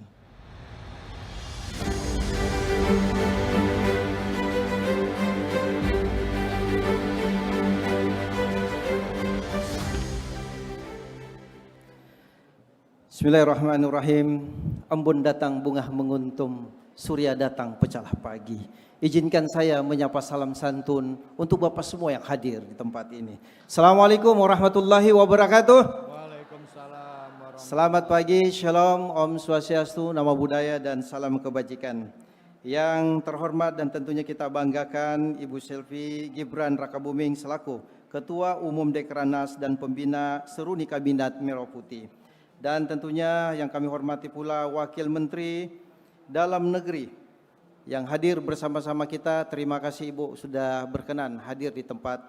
Bismillahirrahmanirrahim. Embun datang bunga menguntum, surya datang pecahlah pagi. Izinkan saya menyapa salam santun untuk Bapak semua yang hadir di tempat ini. Assalamualaikum warahmatullahi wabarakatuh. Waalaikumsalam. Selamat pagi, Shalom, Om Swastiastu, Namo Buddhaya, dan salam kebajikan. Yang terhormat dan tentunya kita banggakan Ibu Selvi Gibran Rakabuming selaku Ketua Umum Dekranas dan Pembina Seruni Kabinet Merah Putih. Dan tentunya yang kami hormati pula Wakil Menteri Dalam Negeri yang hadir bersama-sama kita. Terima kasih Ibu sudah berkenan hadir di tempat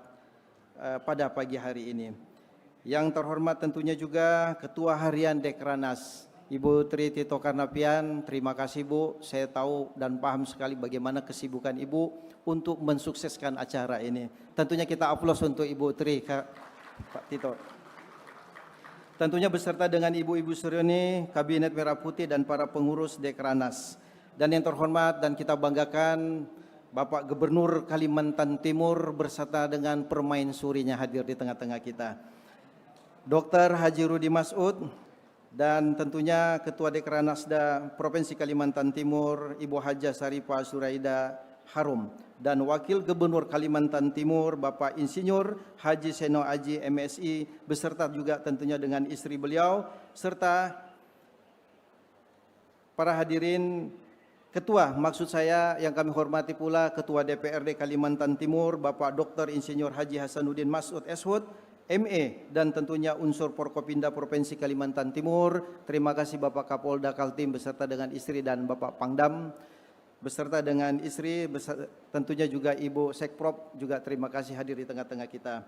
pada pagi hari ini. Yang terhormat tentunya juga Ketua Harian Dekranas Ibu Tri Tito Karnavian. Terima kasih Bu, saya tahu dan paham sekali bagaimana kesibukan Ibu untuk mensukseskan acara ini. Tentunya kita aplaus untuk Ibu Tri, Pak Tito. Tentunya beserta dengan ibu-ibu seruni Kabinet Merah Putih dan para pengurus Dekranas. Dan yang terhormat dan kita banggakan Bapak Gubernur Kalimantan Timur beserta dengan permaisurinya hadir di tengah-tengah kita. Dr. Haji Rudi Masud dan tentunya Ketua Dekranasda Provinsi Kalimantan Timur Ibu Hajah Sarifah Suraida Harum dan Wakil Gubernur Kalimantan Timur Bapak Insinyur Haji Seno Aji MSI beserta juga tentunya dengan istri beliau serta para hadirin ketua, maksud saya yang kami hormati pula Ketua DPRD Kalimantan Timur Bapak Dr. Insinyur Haji Hasanuddin Masud SHUD ME dan tentunya unsur Forkopimda Provinsi Kalimantan Timur. Terima kasih Bapak Kapolda Kaltim beserta dengan istri dan Bapak Pangdam beserta dengan istri, tentunya juga Ibu Sekprop juga terima kasih hadir di tengah-tengah kita.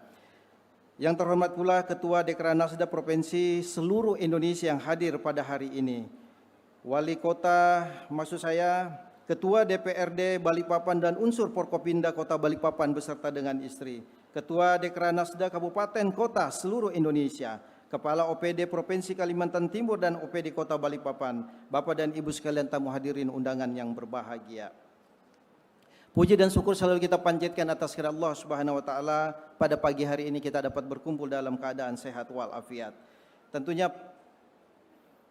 Yang terhormat pula Ketua Dekranasda Provinsi seluruh Indonesia yang hadir pada hari ini. Wali Kota, maksud saya Ketua DPRD Balikpapan dan unsur Forkopimda Kota Balikpapan beserta dengan istri. Ketua Dekranasda Kabupaten Kota seluruh Indonesia. Kepala OPD Provinsi Kalimantan Timur dan OPD Kota Balikpapan, Bapak dan Ibu sekalian tamu hadirin undangan yang berbahagia. Puji dan syukur selalu kita panjatkan atas kehadirat Allah Subhanahu wa taala. Pada pagi hari ini kita dapat berkumpul dalam keadaan sehat walafiat. Tentunya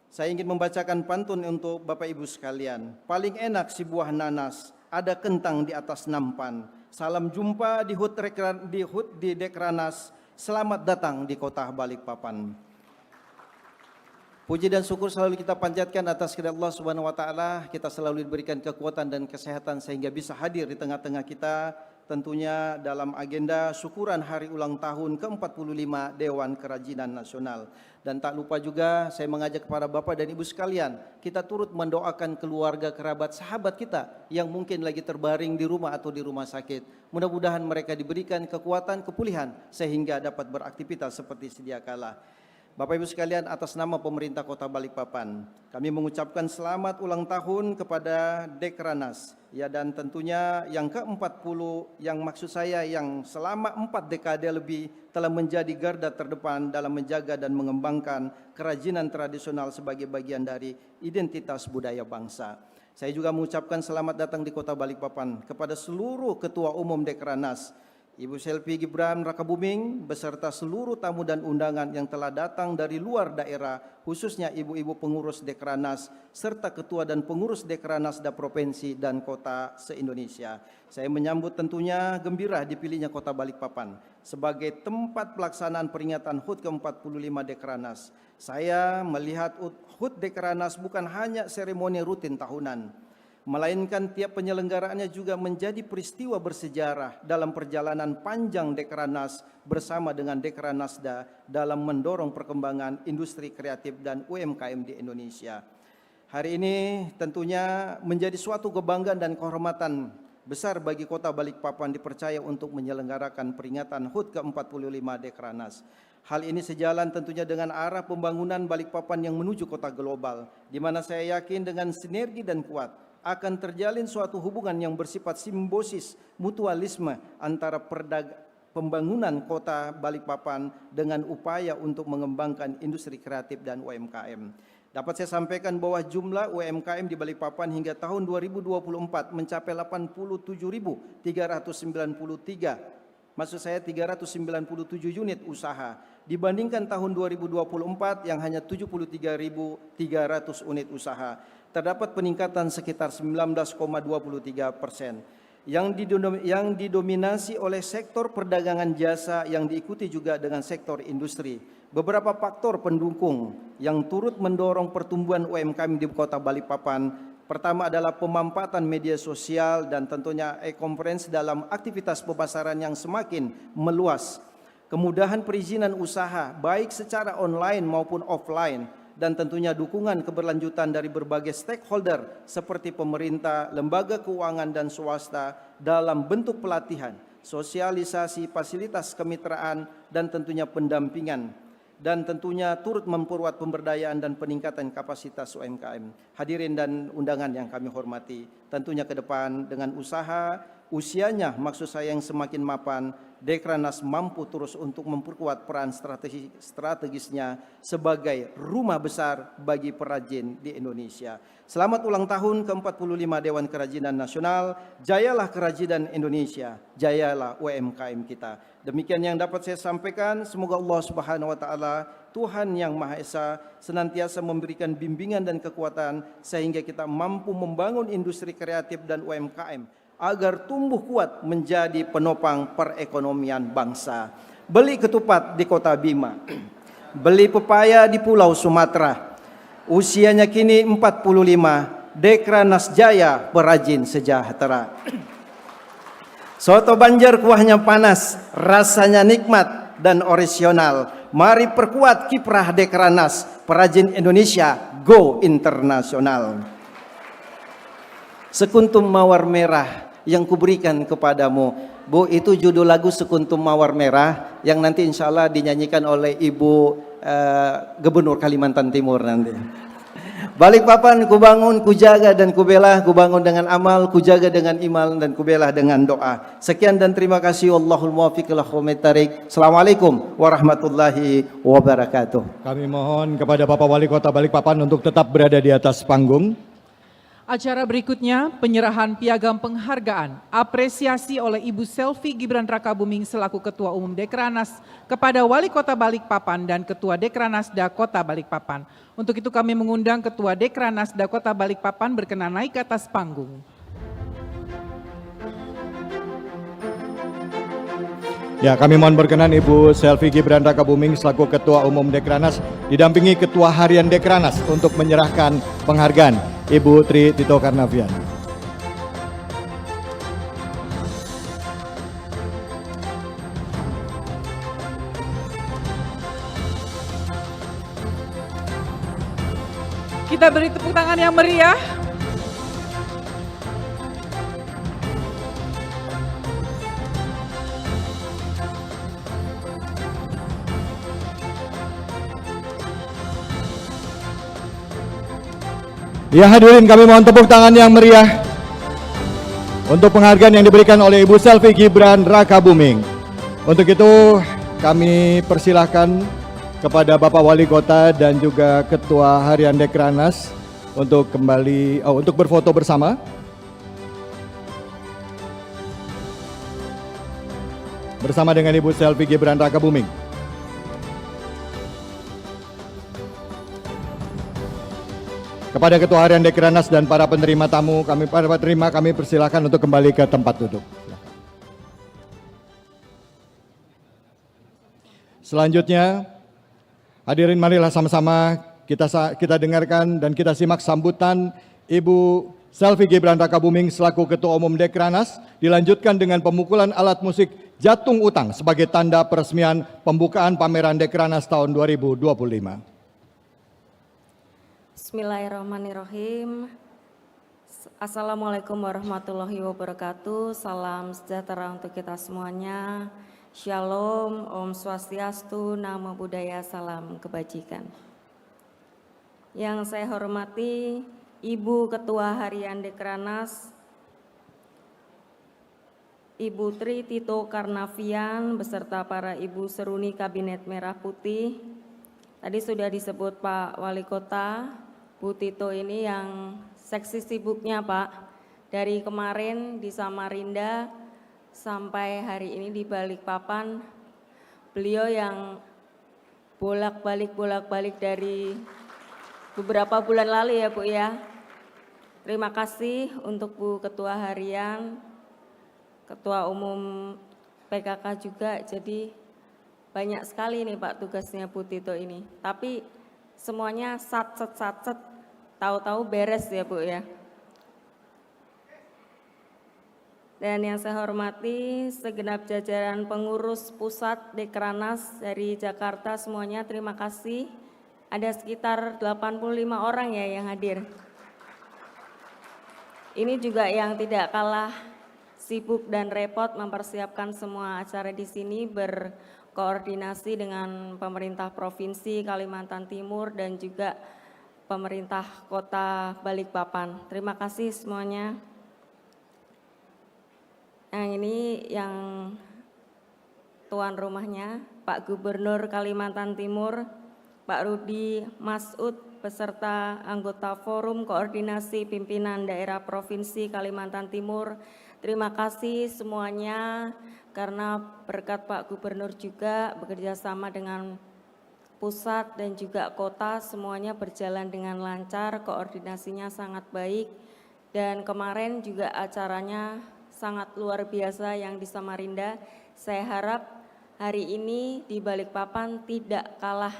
Saya ingin membacakan pantun untuk Bapak Ibu sekalian. Paling enak si buah nanas, ada kentang di atas nampan. Salam jumpa di HUT di Dekranas. Selamat datang di kota Balikpapan. Puji dan syukur selalu kita panjatkan atas kepada Allah Subhanahu wa taala. Kita selalu diberikan kekuatan dan kesehatan sehingga bisa hadir di tengah-tengah kita, tentunya dalam agenda syukuran hari ulang tahun ke-45 Dewan Kerajinan Nasional. Dan tak lupa juga saya mengajak kepada Bapak dan Ibu sekalian, kita turut mendoakan keluarga, kerabat, sahabat kita yang mungkin lagi terbaring di rumah atau di rumah sakit. Mudah-mudahan mereka diberikan kekuatan, kepulihan sehingga dapat beraktivitas seperti sedia kala. Bapak Ibu sekalian, atas nama pemerintah Kota Balikpapan, kami mengucapkan selamat ulang tahun kepada Dekranas. Ya, dan tentunya yang ke-40, yang maksud saya yang selama 4 dekade lebih telah menjadi garda terdepan dalam menjaga dan mengembangkan kerajinan tradisional sebagai bagian dari identitas budaya bangsa. Saya juga mengucapkan selamat datang di Kota Balikpapan kepada seluruh Ketua Umum Dekranas, Ibu Selvi Gibran Rakabuming beserta seluruh tamu dan undangan yang telah datang dari luar daerah, khususnya ibu-ibu pengurus Dekranas serta ketua dan pengurus Dekranasda provinsi dan kota se-Indonesia. Saya menyambut tentunya gembira dipilihnya Kota Balikpapan sebagai tempat pelaksanaan peringatan HUT ke-45 Dekranas. Saya melihat HUT Dekranas bukan hanya seremoni rutin tahunan, melainkan tiap penyelenggaraannya juga menjadi peristiwa bersejarah dalam perjalanan panjang Dekranas bersama dengan Dekranasda dalam mendorong perkembangan industri kreatif dan UMKM di Indonesia. Hari ini tentunya menjadi suatu kebanggaan dan kehormatan besar bagi Kota Balikpapan dipercaya untuk menyelenggarakan peringatan HUT ke-45 Dekranas. Hal ini sejalan tentunya dengan arah pembangunan Balikpapan yang menuju kota global, di mana saya yakin dengan sinergi dan kuat akan terjalin suatu hubungan yang bersifat simbiosis mutualisme antara pembangunan kota Balikpapan dengan upaya untuk mengembangkan industri kreatif dan UMKM. Dapat saya sampaikan bahwa jumlah UMKM di Balikpapan hingga tahun 2024 mencapai 87.393. Maksud saya 397 unit usaha dibandingkan tahun 2024 yang hanya 73.300 unit usaha. Terdapat peningkatan sekitar 19,23%. Yang didominasi oleh sektor perdagangan jasa yang diikuti juga dengan sektor industri. Beberapa faktor pendukung yang turut mendorong pertumbuhan UMKM di Kota Balikpapan. Pertama adalah pemanfaatan media sosial dan tentunya e-conference dalam aktivitas pemasaran yang semakin meluas. Kemudahan perizinan usaha baik secara online maupun offline. Dan tentunya dukungan keberlanjutan dari berbagai stakeholder seperti pemerintah, lembaga keuangan dan swasta dalam bentuk pelatihan, sosialisasi, fasilitas kemitraan dan tentunya pendampingan. Dan tentunya turut memperkuat pemberdayaan dan peningkatan kapasitas UMKM. Hadirin dan undangan yang kami hormati, tentunya ke depan dengan usaha usianya maksud saya yang semakin mapan, Dekranas mampu terus untuk memperkuat peran strategisnya sebagai rumah besar bagi perajin di Indonesia. Selamat ulang tahun ke-45 Dewan Kerajinan Nasional. Jayalah kerajinan Indonesia, jayalah UMKM kita. Demikian yang dapat saya sampaikan. Semoga Allah Subhanahu wa taala, Tuhan yang Maha Esa, senantiasa memberikan bimbingan dan kekuatan sehingga kita mampu membangun industri kreatif dan UMKM agar tumbuh kuat menjadi penopang perekonomian bangsa. Beli ketupat di Kota Bima, beli pepaya di Pulau Sumatera. Usianya kini 45, Dekranas Jaya perajin sejahtera. Soto Banjar kuahnya panas, rasanya nikmat dan orisinal. Mari perkuat kiprah Dekranas, perajin Indonesia go internasional. Sekuntum mawar merah yang kuberikan kepadamu. Bu, itu judul lagu Sekuntum Mawar Merah yang nanti insya Allah dinyanyikan oleh Ibu Gubernur Kalimantan Timur nanti. Balikpapan kubangun, kujaga dan kubela, kubangun dengan amal, kujaga dengan iman dan kubela dengan doa. Sekian dan terima kasih. Wallahul muwaffiq ila aqwamit thariq. Assalamualaikum warahmatullahi wabarakatuh. Kami mohon kepada Bapak Wali Kota Balikpapan untuk tetap berada di atas panggung. Acara berikutnya, penyerahan piagam penghargaan apresiasi oleh Ibu Selvi Gibran Rakabuming selaku Ketua Umum Dekranas kepada Wali Kota Balikpapan dan Ketua Dekranasda Kota Balikpapan. Untuk itu kami mengundang Ketua Dekranasda Kota Balikpapan berkenan naik ke atas panggung. Ya, kami mohon berkenan Ibu Selvi Gibran Rakabuming selaku Ketua Umum Dekranas didampingi Ketua Harian Dekranas untuk menyerahkan penghargaan Ibu Tri Tito Karnavian. Kita beri tepuk tangan yang meriah. Ya hadirin, kami mohon tepuk tangan yang meriah untuk penghargaan yang diberikan oleh Ibu Selvi Gibran Rakabuming. Untuk itu kami persilahkan kepada Bapak Wali Kota dan juga Ketua Harian Dekranas untuk kembali untuk berfoto bersama. Bersama dengan Ibu Selvi Gibran Rakabuming. Kepada Ketua Harian Dekranas dan para penerima tamu, kami persilakan untuk kembali ke tempat duduk. Selanjutnya, hadirin marilah sama-sama kita dengarkan dan kita simak sambutan Ibu Selvi Gibran Rakabuming selaku Ketua Umum Dekranas, dilanjutkan dengan pemukulan alat musik Jatung Utang sebagai tanda peresmian pembukaan pameran Dekranas tahun 2025. Bismillahirrahmanirrahim. Assalamualaikum warahmatullahi wabarakatuh. Salam sejahtera untuk kita semuanya. Shalom, Om Swastiastu, Namo Buddhaya, salam kebajikan. Yang saya hormati Ibu Ketua Harian Dekranas, Ibu Tri Tito Karnavian beserta para Ibu Seruni Kabinet Merah Putih. Tadi sudah disebut Pak Wali Kota, Bu Tito ini yang seksi sibuknya Pak, dari kemarin di Samarinda sampai hari ini di Balikpapan, beliau yang bolak-balik dari beberapa bulan lalu ya Bu ya. Terima kasih untuk Bu Ketua Harian, Ketua Umum PKK juga, jadi banyak sekali nih Pak tugasnya Bu Tito ini. Tapi semuanya satset, tahu-tahu beres ya Bu ya. Dan yang saya hormati segenap jajaran pengurus pusat Dekranas dari Jakarta semuanya, terima kasih. Ada sekitar 85 orang ya yang hadir. Ini juga yang tidak kalah sibuk dan repot mempersiapkan semua acara di sini, berkoordinasi dengan pemerintah Provinsi Kalimantan Timur dan juga pemerintah Kota Balikpapan. Terima kasih semuanya. Yang ini yang tuan rumahnya, Pak Gubernur Kalimantan Timur, Pak Rudi Masud beserta anggota Forum Koordinasi Pimpinan Daerah Provinsi Kalimantan Timur. Terima kasih semuanya karena berkat Pak Gubernur juga bekerja sama dengan pusat dan juga kota, semuanya berjalan dengan lancar, koordinasinya sangat baik. Dan kemarin juga acaranya sangat luar biasa yang di Samarinda. Saya harap hari ini di Balikpapan tidak kalah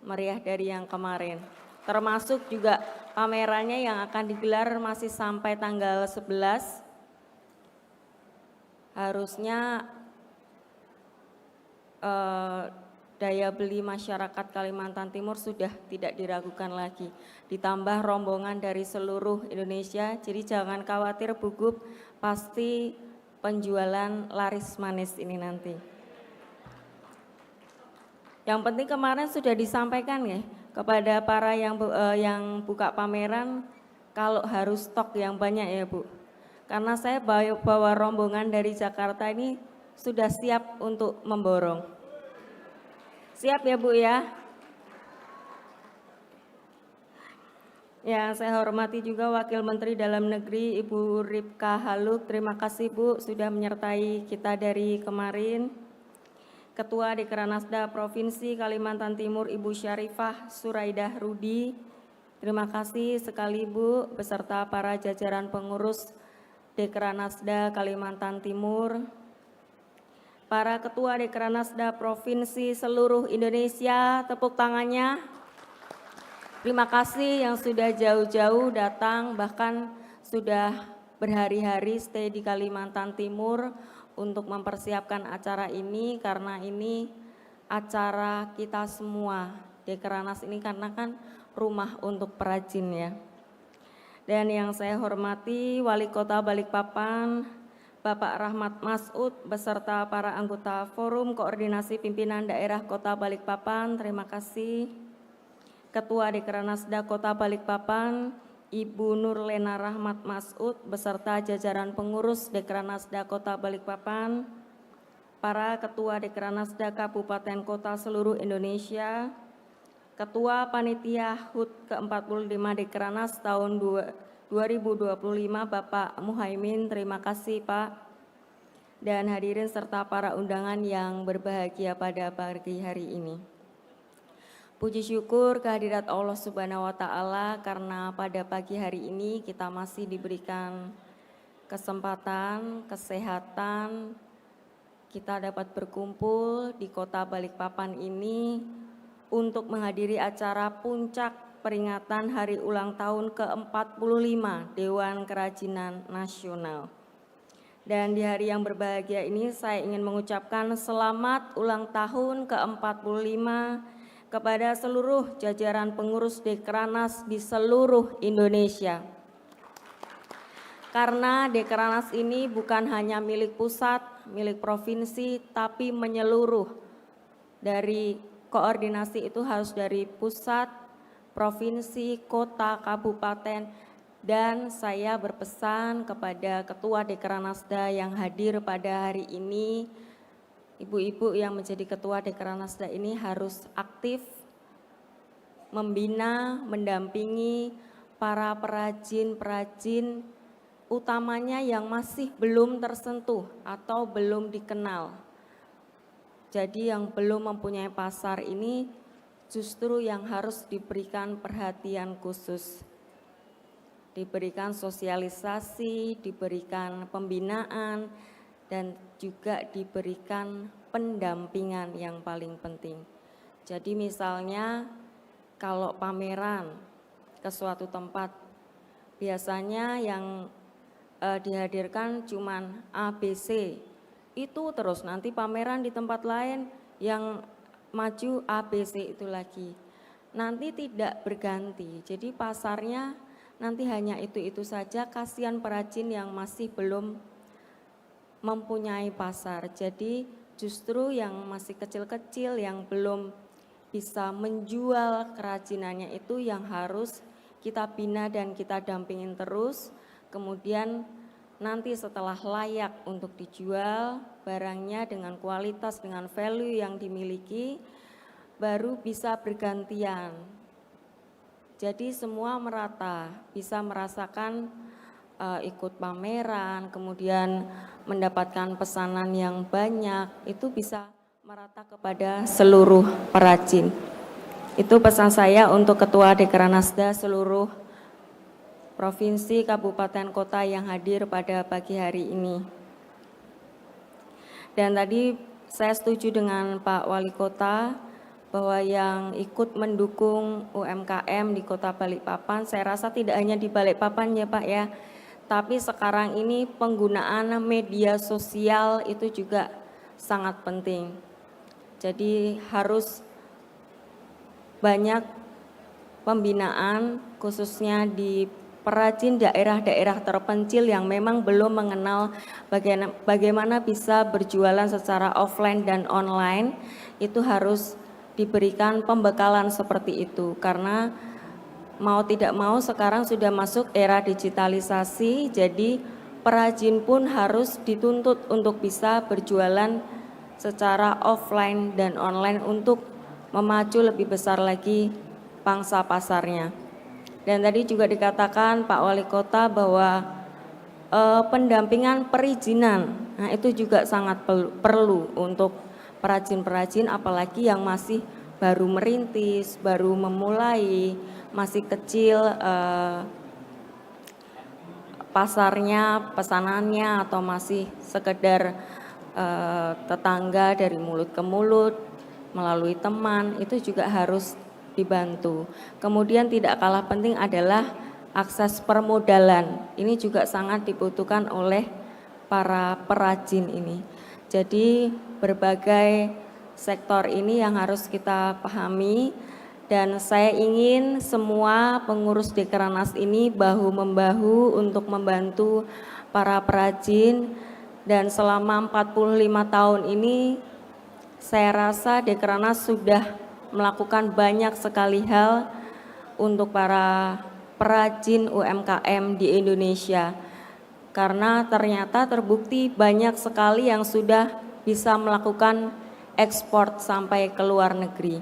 meriah dari yang kemarin. Termasuk juga pamerannya yang akan digelar masih sampai tanggal 11. Harusnya daya beli masyarakat Kalimantan Timur sudah tidak diragukan lagi. Ditambah rombongan dari seluruh Indonesia, jadi jangan khawatir Bu Gub, pasti penjualan laris manis ini nanti. Yang penting kemarin sudah disampaikan ya kepada para yang buka pameran, kalau harus stok yang banyak ya Bu. Karena saya bawa rombongan dari Jakarta ini sudah siap untuk memborong. Siap ya Bu ya? Yang saya hormati juga Wakil Menteri Dalam Negeri Ibu Ripka Haluk. Terima kasih Bu sudah menyertai kita dari kemarin. Ketua Dekranasda Provinsi Kalimantan Timur Ibu Syarifah Suraidah Rudi. Terima kasih sekali Bu beserta para jajaran pengurus Dekranasda Kalimantan Timur. Para Ketua Dekranasda Provinsi seluruh Indonesia, tepuk tangannya. Terima kasih yang sudah jauh-jauh datang, bahkan sudah berhari-hari stay di Kalimantan Timur untuk mempersiapkan acara ini, karena ini acara kita semua. Dekranas ini karena kan rumah untuk perajin ya. Dan yang saya hormati Wali Kota Balikpapan, Bapak Rahmat Masud beserta para anggota Forum Koordinasi Pimpinan Daerah Kota Balikpapan, terima kasih. Ketua Dekranasda Kota Balikpapan, Ibu Nurlena Rahmat Masud beserta jajaran pengurus Dekranasda Kota Balikpapan, para Ketua Dekranasda Kabupaten Kota seluruh Indonesia, Ketua Panitia HUT ke-45 Dekranas tahun 2025 Bapak Muhaimin, terima kasih Pak. Dan hadirin serta para undangan yang berbahagia pada pagi hari ini. Puji syukur kehadirat Allah Subhanahu wa Ta'ala karena pada pagi hari ini kita masih diberikan kesempatan, kesehatan, kita dapat berkumpul di Kota Balikpapan ini untuk menghadiri acara puncak peringatan Hari Ulang Tahun ke-45 Dewan Kerajinan Nasional. Dan di hari yang berbahagia ini saya ingin mengucapkan selamat ulang tahun ke-45 kepada seluruh jajaran pengurus Dekranas di seluruh Indonesia. Karena Dekranas ini bukan hanya milik pusat, milik provinsi, tapi menyeluruh. Dari koordinasi itu harus dari pusat, provinsi, kota, kabupaten, dan saya berpesan kepada Ketua Dekranasda yang hadir pada hari ini, ibu-ibu yang menjadi Ketua Dekranasda ini harus aktif membina, mendampingi para perajin-perajin utamanya yang masih belum tersentuh atau belum dikenal. Jadi yang belum mempunyai pasar ini justru yang harus diberikan perhatian khusus. Diberikan sosialisasi, diberikan pembinaan, dan juga diberikan pendampingan yang paling penting. Jadi misalnya kalau pameran ke suatu tempat, biasanya yang dihadirkan cuman ABC, itu terus nanti pameran di tempat lain yang maju ABC itu lagi. Nanti tidak berganti, jadi pasarnya nanti hanya itu-itu saja, kasihan perajin yang masih belum mempunyai pasar. Jadi justru yang masih kecil-kecil yang belum bisa menjual kerajinannya itu yang harus kita bina dan kita dampingin terus. Kemudian nanti setelah layak untuk dijual barangnya dengan kualitas, dengan value yang dimiliki, baru bisa bergantian. Jadi semua merata, bisa merasakan ikut pameran, kemudian mendapatkan pesanan yang banyak, itu bisa merata kepada seluruh perajin. Itu pesan saya untuk Ketua Dekranasda seluruh provinsi, kabupaten, kota yang hadir pada pagi hari ini. Dan tadi saya setuju dengan Pak Wali Kota bahwa yang ikut mendukung UMKM di Kota Balikpapan, saya rasa tidak hanya di Balikpapan ya Pak ya, tapi sekarang ini penggunaan media sosial itu juga sangat penting. Jadi harus banyak pembinaan khususnya di perajin daerah-daerah terpencil yang memang belum mengenal bagaimana bisa berjualan secara offline dan online. Itu harus diberikan pembekalan seperti itu, karena mau tidak mau sekarang sudah masuk era digitalisasi, jadi perajin pun harus dituntut untuk bisa berjualan secara offline dan online untuk memacu lebih besar lagi pangsa pasarnya. Dan tadi juga dikatakan Pak Wali Kota bahwa pendampingan perizinan, nah itu juga sangat perlu untuk perajin-perajin apalagi yang masih baru merintis, baru memulai, masih kecil pasarnya, pesanannya atau masih sekedar tetangga dari mulut ke mulut melalui teman, itu juga harus dibantu. Kemudian tidak kalah penting adalah akses permodalan. Ini juga sangat dibutuhkan oleh para perajin ini. Jadi berbagai sektor ini yang harus kita pahami dan saya ingin semua pengurus Dekranas ini bahu-membahu untuk membantu para perajin dan selama 45 tahun ini saya rasa Dekranas sudah melakukan banyak sekali hal untuk para perajin UMKM di Indonesia karena ternyata terbukti banyak sekali yang sudah bisa melakukan ekspor sampai ke luar negeri.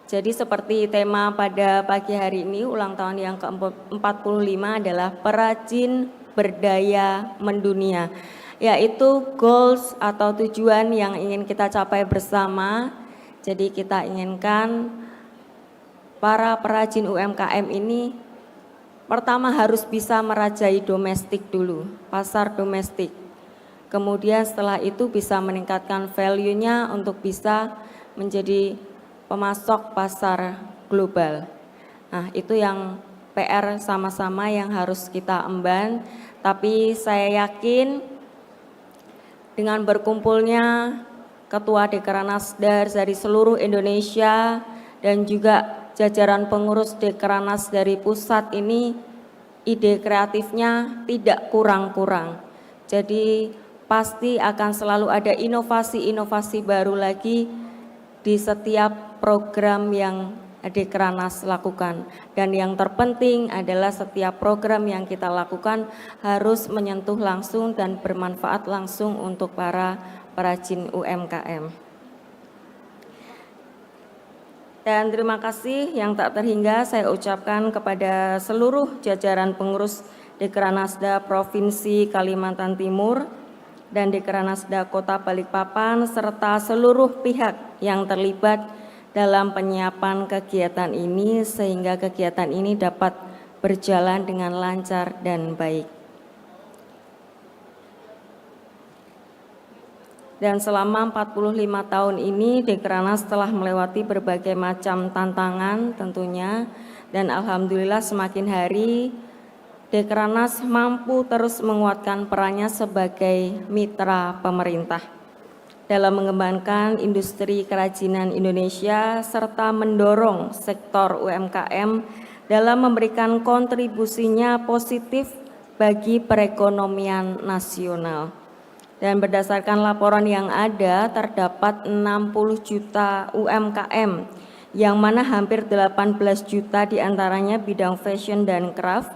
Jadi seperti tema pada pagi hari ini ulang tahun yang ke-45 adalah perajin berdaya mendunia, yaitu goals atau tujuan yang ingin kita capai bersama. Jadi kita inginkan para perajin UMKM ini pertama harus bisa merajai domestik dulu, pasar domestik. Kemudian setelah itu bisa meningkatkan value-nya untuk bisa menjadi pemasok pasar global. Nah, itu yang PR sama-sama yang harus kita emban. Tapi saya yakin dengan berkumpulnya Ketua Dekranasda dari seluruh Indonesia dan juga jajaran pengurus Dekranas dari pusat ini, ide kreatifnya tidak kurang-kurang. Jadi pasti akan selalu ada inovasi-inovasi baru lagi di setiap program yang Dekranas lakukan. Dan yang terpenting adalah setiap program yang kita lakukan harus menyentuh langsung dan bermanfaat langsung untuk para perajin UMKM. Dan terima kasih yang tak terhingga saya ucapkan kepada seluruh jajaran pengurus Dekranasda Provinsi Kalimantan Timur dan Dekranasda Kota Balikpapan serta seluruh pihak yang terlibat dalam penyiapan kegiatan ini sehingga kegiatan ini dapat berjalan dengan lancar dan baik. Dan selama 45 tahun ini Dekranas telah melewati berbagai macam tantangan tentunya dan alhamdulillah semakin hari Dekranas mampu terus menguatkan perannya sebagai mitra pemerintah dalam mengembangkan industri kerajinan Indonesia serta mendorong sektor UMKM dalam memberikan kontribusinya positif bagi perekonomian nasional. Dan berdasarkan laporan yang ada terdapat 60 juta UMKM yang mana hampir 18 juta diantaranya bidang fashion dan craft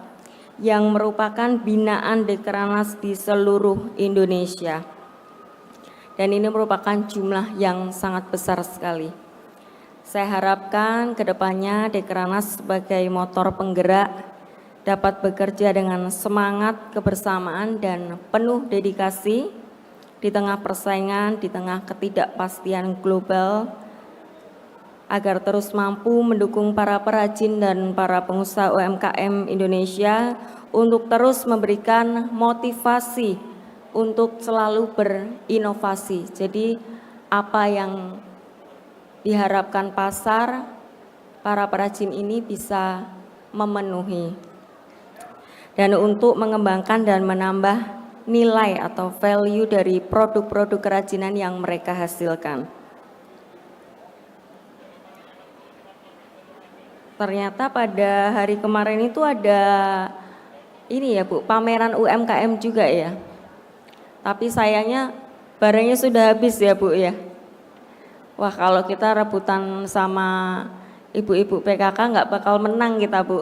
yang merupakan binaan Dekranas di seluruh Indonesia. Dan ini merupakan jumlah yang sangat besar sekali. Saya harapkan kedepannya Dekranas sebagai motor penggerak dapat bekerja dengan semangat kebersamaan dan penuh dedikasi di tengah persaingan, di tengah ketidakpastian global, agar terus mampu mendukung para perajin dan para pengusaha UMKM Indonesia untuk terus memberikan motivasi untuk selalu berinovasi. Jadi apa yang diharapkan pasar, para perajin ini bisa memenuhi. Dan untuk mengembangkan dan menambah nilai atau value dari produk-produk kerajinan yang mereka hasilkan. Ternyata pada hari kemarin itu ada ini ya Bu, pameran UMKM juga ya. Tapi sayangnya barangnya sudah habis ya Bu ya. Wah, kalau kita rebutan sama ibu-ibu PKK nggak bakal menang kita Bu.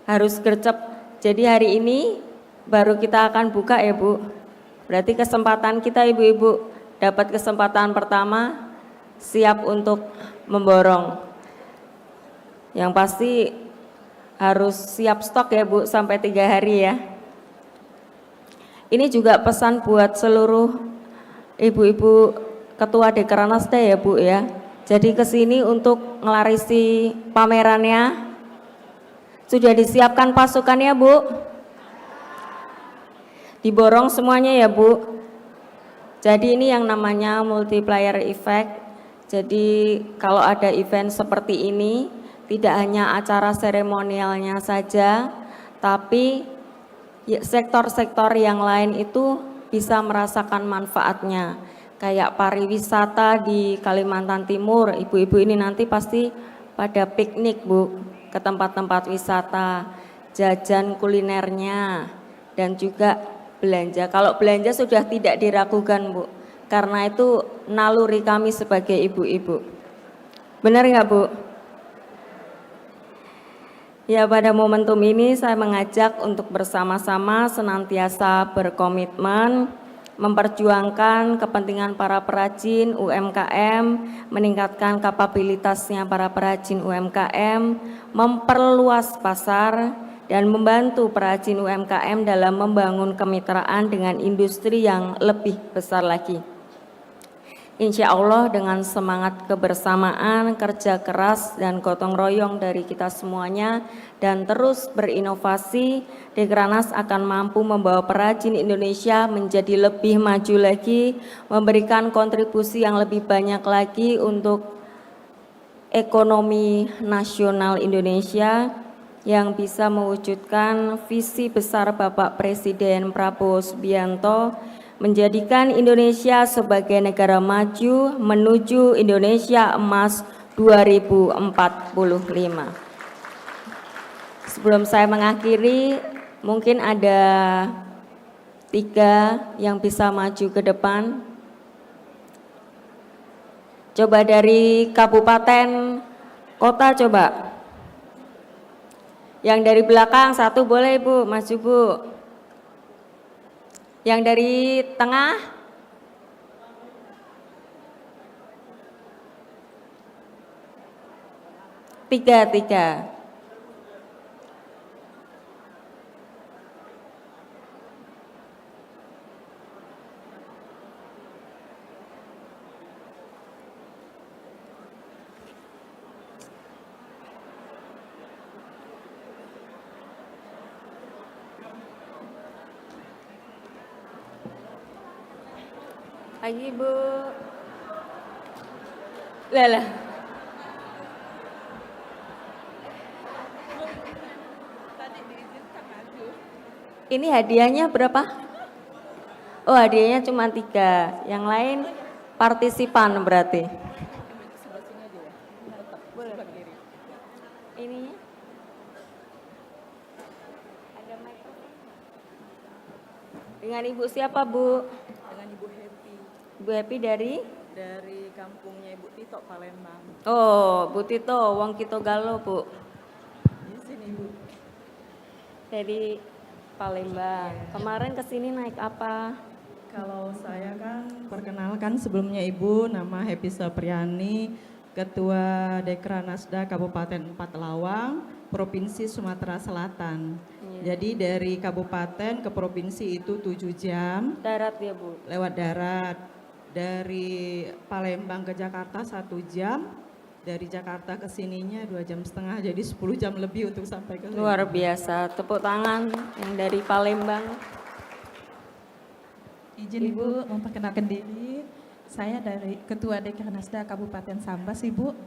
Harus gercep. Jadi hari ini baru kita akan buka ya Bu. Berarti kesempatan kita ibu-ibu dapat kesempatan pertama siap untuk memborong. Yang pasti harus siap stok ya Bu sampai 3 hari ya. Ini juga pesan buat seluruh ibu-ibu ketua Dekranasda ya Bu ya. Jadi kesini untuk ngelarisi pamerannya. Sudah disiapkan pasukannya Bu? Diborong semuanya ya Bu. Jadi ini yang namanya multiplier effect. Jadi kalau ada event seperti ini, tidak hanya acara seremonialnya saja, tapi sektor-sektor yang lain itu bisa merasakan manfaatnya. Kayak pariwisata di Kalimantan Timur, ibu-ibu ini nanti pasti pada piknik Bu, ke tempat-tempat wisata, jajan kulinernya, dan juga belanja. Kalau belanja sudah tidak diragukan Bu, karena itu naluri kami sebagai ibu-ibu. Benar nggak Bu? Ya, pada momentum ini saya mengajak untuk bersama-sama senantiasa berkomitmen memperjuangkan kepentingan para perajin UMKM, meningkatkan kapabilitasnya para perajin UMKM, memperluas pasar, dan membantu perajin UMKM dalam membangun kemitraan dengan industri yang lebih besar lagi. Insya Allah dengan semangat kebersamaan, kerja keras, dan gotong royong dari kita semuanya, dan terus berinovasi, Dekranas akan mampu membawa perajin Indonesia menjadi lebih maju lagi, memberikan kontribusi yang lebih banyak lagi untuk ekonomi nasional Indonesia, yang bisa mewujudkan visi besar Bapak Presiden Prabowo Subianto, menjadikan Indonesia sebagai negara maju menuju Indonesia Emas 2045. Sebelum saya mengakhiri, mungkin ada 3 yang bisa maju ke depan. Coba dari kabupaten, kota coba. Yang dari belakang 1 boleh Bu, maju Bu. Yang dari tengah? Tiga. Pagi Bu. Lah. Ini hadiahnya berapa? Oh, hadiahnya cuma 3. Yang lain partisipan berarti. Ininya? Ada mikrofon. Dengan Ibu siapa Bu? Ibu Happy dari kampungnya Ibu Tito, Palembang. Oh, Bu Tito, Wong Kito Galo, Bu. Di sini, Bu. Dari Palembang. Kemarin kesini naik apa? Kalau saya kan perkenalkan sebelumnya Ibu, nama Happy Sapriani, Ketua Dekranasda Kabupaten 4 Lawang, Provinsi Sumatera Selatan. Jadi dari kabupaten ke provinsi itu 7 jam. Darat ya Bu? Lewat darat. Dari Palembang ke Jakarta 1 jam, dari Jakarta ke sininya 2,5 jam, jadi 10 jam lebih untuk sampai ke sini. Luar biasa, tepuk tangan yang dari Palembang. Izin Ibu memperkenalkan diri, saya dari Ketua Dekranasda Kabupaten Sambas Ibu,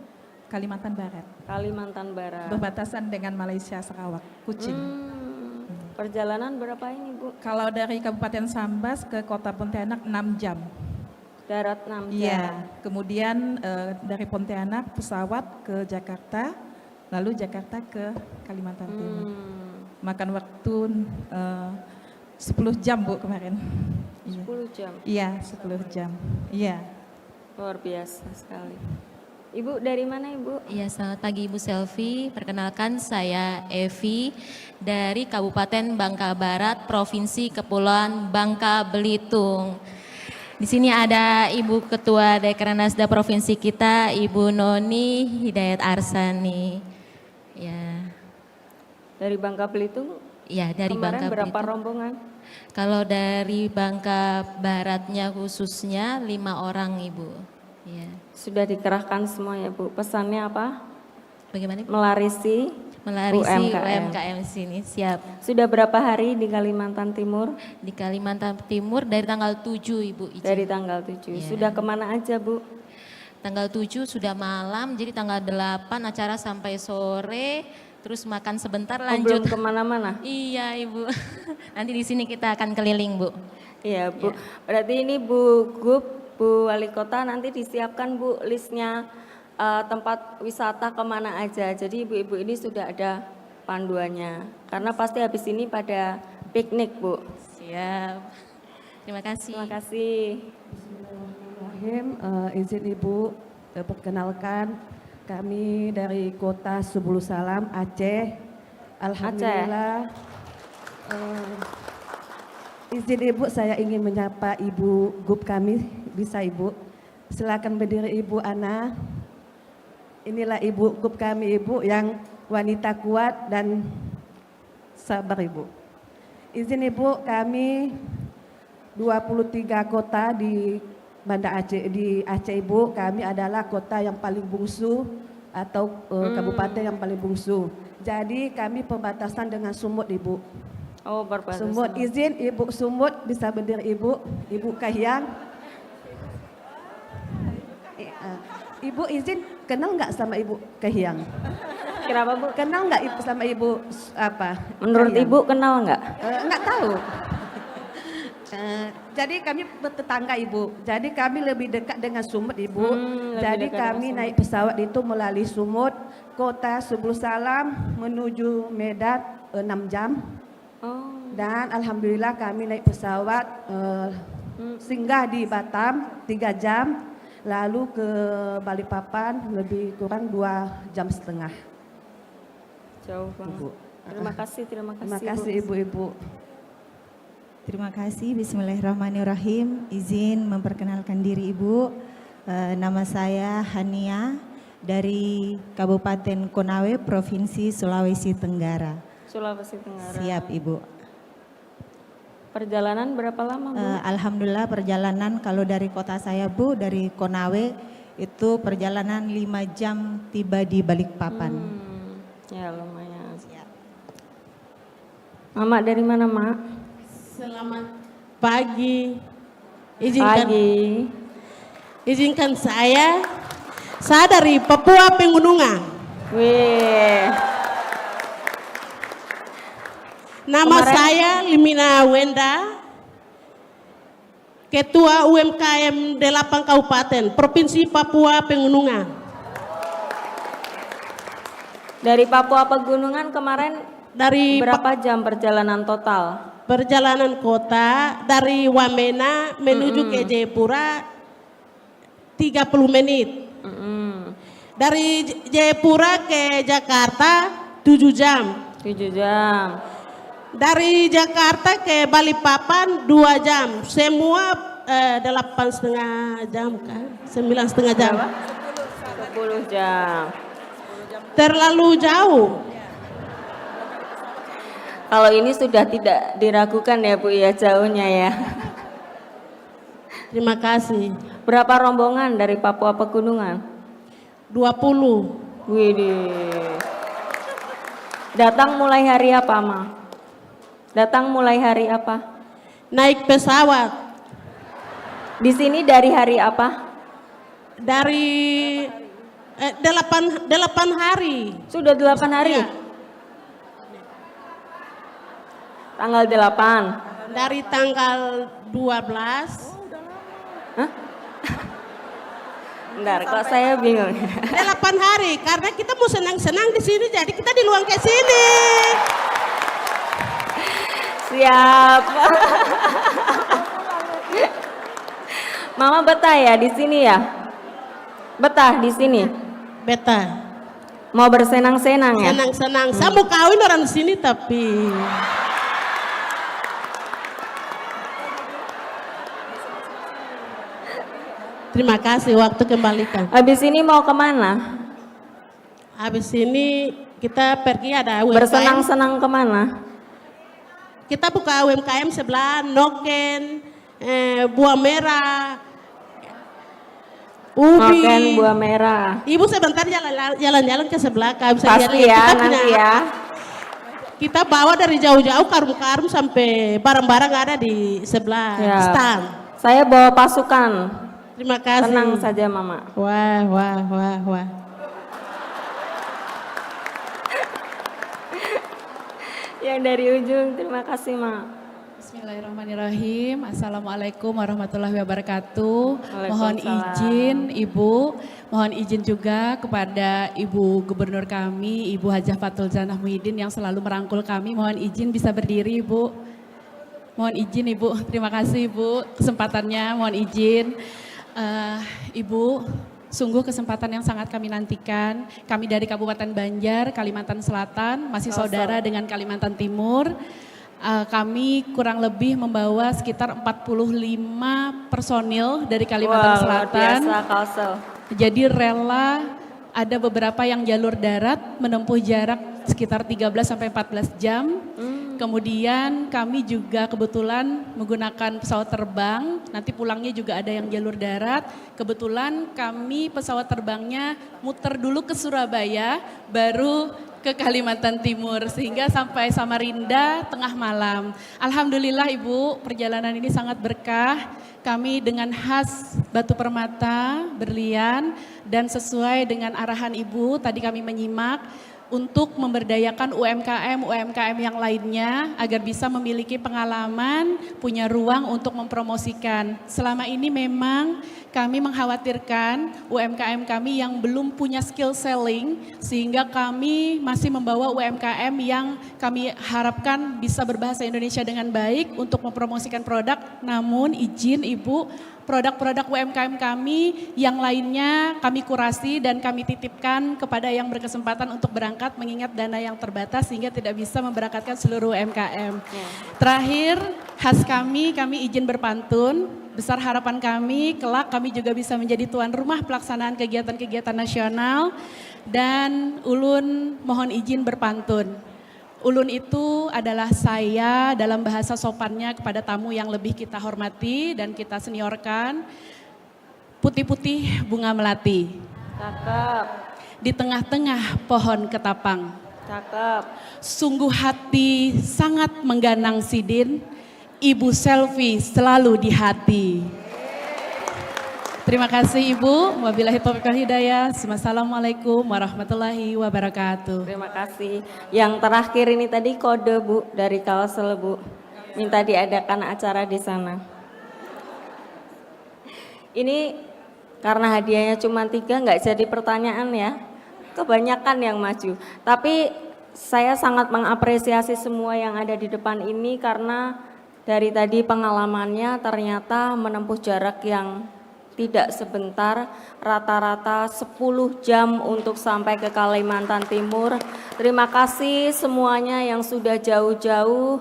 Kalimantan Barat. Kalimantan Barat. Berbatasan dengan Malaysia, Sarawak, Kucing. Perjalanan berapa ini Bu? Kalau dari Kabupaten Sambas ke Kota Pontianak 6 jam. Darat 6 jam. Iya, kemudian dari Pontianak pesawat ke Jakarta, lalu Jakarta ke Kalimantan Timur. Makan waktu 10 jam Bu kemarin. 10 jam? Iya, 10 jam. Iya. Luar biasa sekali. Ibu dari mana Ibu? Iya, selamat pagi Ibu Selvi. Perkenalkan saya Evi dari Kabupaten Bangka Barat, Provinsi Kepulauan Bangka Belitung. Di sini ada Ibu Ketua Dekranasda Provinsi kita, Ibu Noni Hidayat Arsani. Ya. Dari Bangka Belitung? Ya, dari Kemarin Bangka berapa Belitung. rombongan? Kalau dari Bangka Baratnya khususnya 5 orang Ibu. Ya. Sudah dikerahkan semuanya Bu. Pesannya apa? Bagaimana? Melarisi UMKM sini, siap. Sudah berapa hari di Kalimantan Timur? Di Kalimantan Timur dari tanggal 7 Ibu. Izin. Dari tanggal 7. Ya. Sudah kemana aja Bu? Tanggal 7 sudah malam, jadi tanggal 8 acara sampai sore, terus makan sebentar lanjut. Belum kemana-mana? Iya Ibu, nanti di sini kita akan keliling Bu. Iya Bu, berarti ini Bu Gub, Bu Wali Kota nanti disiapkan Bu listnya tempat wisata kemana aja. Jadi ibu-ibu ini sudah ada panduannya. Karena pasti habis ini pada piknik Bu. Siap. Terima kasih. Terima kasih. Bismillahirrahmanirrahim. Izin Ibu perkenalkan kami dari Kota Subulu Salam Aceh. Alhamdulillah. Izin Ibu saya ingin menyapa Ibu Gub kami. Bisa Ibu? Silakan berdiri Ibu Ana. Inilah Ibu Gub kami Ibu yang wanita kuat dan sabar Ibu. Izin Ibu, kami 23 kota di Banda Aceh, di Aceh Ibu, kami adalah kota yang paling bungsu atau kabupaten yang paling bungsu. Jadi kami perbatasan dengan Sumut Ibu. Oh, perbatasan. Sumut, izin Ibu Sumut bisa berdiri Ibu, Ibu Kahiyang. Ibu izin kenal nggak sama Ibu Kahiyang? Kenapa Bu? Kenal nggak Ibu sama Ibu apa? Menurut Kahiyang? Ibu kenal nggak? Nggak tahu. Jadi kami bertetangga Ibu. Jadi kami lebih dekat dengan Sumut Ibu. Jadi kami naik pesawat itu melalui Sumut, Kota Subulu Salam menuju Medan 6 jam. Dan alhamdulillah kami naik pesawat singgah di Batam 3 jam. Lalu ke Balikpapan lebih kurang 2,5 jam. Jauh banget. Terima kasih. Terima kasih Ibu-ibu. Terima kasih. Bismillahirrahmanirrahim. Izin memperkenalkan diri Ibu. Nama saya Hania dari Kabupaten Konawe, Provinsi Sulawesi Tenggara. Sulawesi Tenggara. Siap Ibu. Perjalanan berapa lama Bu? Alhamdulillah perjalanan kalau dari kota saya Bu, dari Konawe itu perjalanan 5 jam tiba di Balikpapan. Ya lumayan. Mama dari mana Mak? Selamat pagi. Izinkan saya dari Papua Pegunungan. Wih. Nama saya Limina Wenda, Ketua UMKM 8 Kabupaten, Provinsi Papua Pegunungan. Dari Papua Pegunungan kemarin berapa jam perjalanan total? Perjalanan kota dari Wamena menuju ke Jayapura 30 menit. Dari Jayapura ke Jakarta 7 jam. 7 jam. Dari Jakarta ke Balikpapan 2 jam. Semua 8,5 jam kan? 9,5 jam. 10 jam. Terlalu jauh. Kalau ini sudah tidak diragukan ya Bu ya jauhnya ya. Terima kasih. Berapa rombongan dari Papua Pegunungan? 20. Widih. Datang mulai hari apa Ma? Datang mulai hari apa? Naik pesawat. Di sini dari hari apa? Dari 8 hari. Sudah 8 hari? Ya. Tanggal 8. Dari tanggal 12. Hah? Bentar, kok saya bingung. 8 hari, karena kita mau senang-senang di sini, jadi kita diluang ke sini. Siap. Mama betah ya di sini ya? Betah di sini? Betah. Mau bersenang-senang ya? Senang-senang. Saya mau kawin orang di sini tapi. Terima kasih, waktu kembalikan. Habis ini mau kemana? Habis ini Kita pergi ada UMKM. Bersenang-senang kemana? Kita buka UMKM sebelah Noken, buah merah, ubi. Noken, buah merah. Ibu sebentar jalan-jalan ke sebelah, kak bisa Pasti lihat. ya, Kita nanti ya. Kita bawa dari jauh-jauh karung-karung sampai barang-barang ada di sebelah stand. Saya bawa pasukan. Terima kasih. Tenang saja Mama. Wah. Yang dari ujung, terima kasih Ma. Bismillahirrahmanirrahim. Assalamualaikum warahmatullahi wabarakatuh. Mohon izin Ibu, mohon izin juga kepada Ibu Gubernur kami, Ibu Hajah Fatul Zanah Muhyiddin yang selalu merangkul kami. Mohon izin bisa berdiri Ibu. Mohon izin Ibu, terima kasih Ibu kesempatannya, mohon izin. Ibu, sungguh kesempatan yang sangat kami nantikan. Kami dari Kabupaten Banjar, Kalimantan Selatan, masih saudara dengan Kalimantan Timur. Kami kurang lebih membawa sekitar 45 personil dari Kalimantan Selatan. Luar biasa, Kalsel. Jadi rela ada beberapa yang jalur darat menempuh jarak sekitar 13-14 jam. Kemudian kami juga kebetulan menggunakan pesawat terbang, nanti pulangnya juga ada yang jalur darat. Kebetulan kami pesawat terbangnya muter dulu ke Surabaya, baru ke Kalimantan Timur, sehingga sampai Samarinda tengah malam. Alhamdulillah Ibu, perjalanan ini sangat berkah. Kami dengan khas batu permata, berlian, dan sesuai dengan arahan Ibu, tadi kami menyimak, untuk memberdayakan UMKM yang lainnya agar bisa memiliki pengalaman, punya ruang untuk mempromosikan. Selama ini memang kami mengkhawatirkan UMKM kami yang belum punya skill selling, sehingga kami masih membawa UMKM yang kami harapkan bisa berbahasa Indonesia dengan baik untuk mempromosikan produk. Namun izin Ibu, produk-produk UMKM kami yang lainnya kami kurasi dan kami titipkan kepada yang berkesempatan untuk berangkat mengingat dana yang terbatas sehingga tidak bisa memberangkatkan seluruh UMKM. Terakhir, khas kami izin berpantun. Besar harapan kami, kelak kami juga bisa menjadi tuan rumah pelaksanaan kegiatan-kegiatan nasional. Dan ulun mohon izin berpantun. Ulun itu adalah saya dalam bahasa sopannya kepada tamu yang lebih kita hormati dan kita seniorkan. Putih-putih bunga melati. Cakep. Di tengah-tengah pohon ketapang. Cakep. Sungguh hati sangat mengganang sidin, Ibu selfie selalu di hati. Terima kasih Ibu. Wabillahi taufiq wal hidayah. Assalamualaikum warahmatullahi wabarakatuh. Terima kasih. Yang terakhir ini tadi kode Bu dari Kalsel Bu. Minta diadakan acara di sana. Ini karena hadiahnya cuma 3 nggak jadi pertanyaan ya. Kebanyakan yang maju. Tapi saya sangat mengapresiasi semua yang ada di depan ini karena dari tadi pengalamannya ternyata menempuh jarak yang tidak sebentar, rata-rata 10 jam untuk sampai ke Kalimantan Timur. Terima kasih semuanya yang sudah jauh-jauh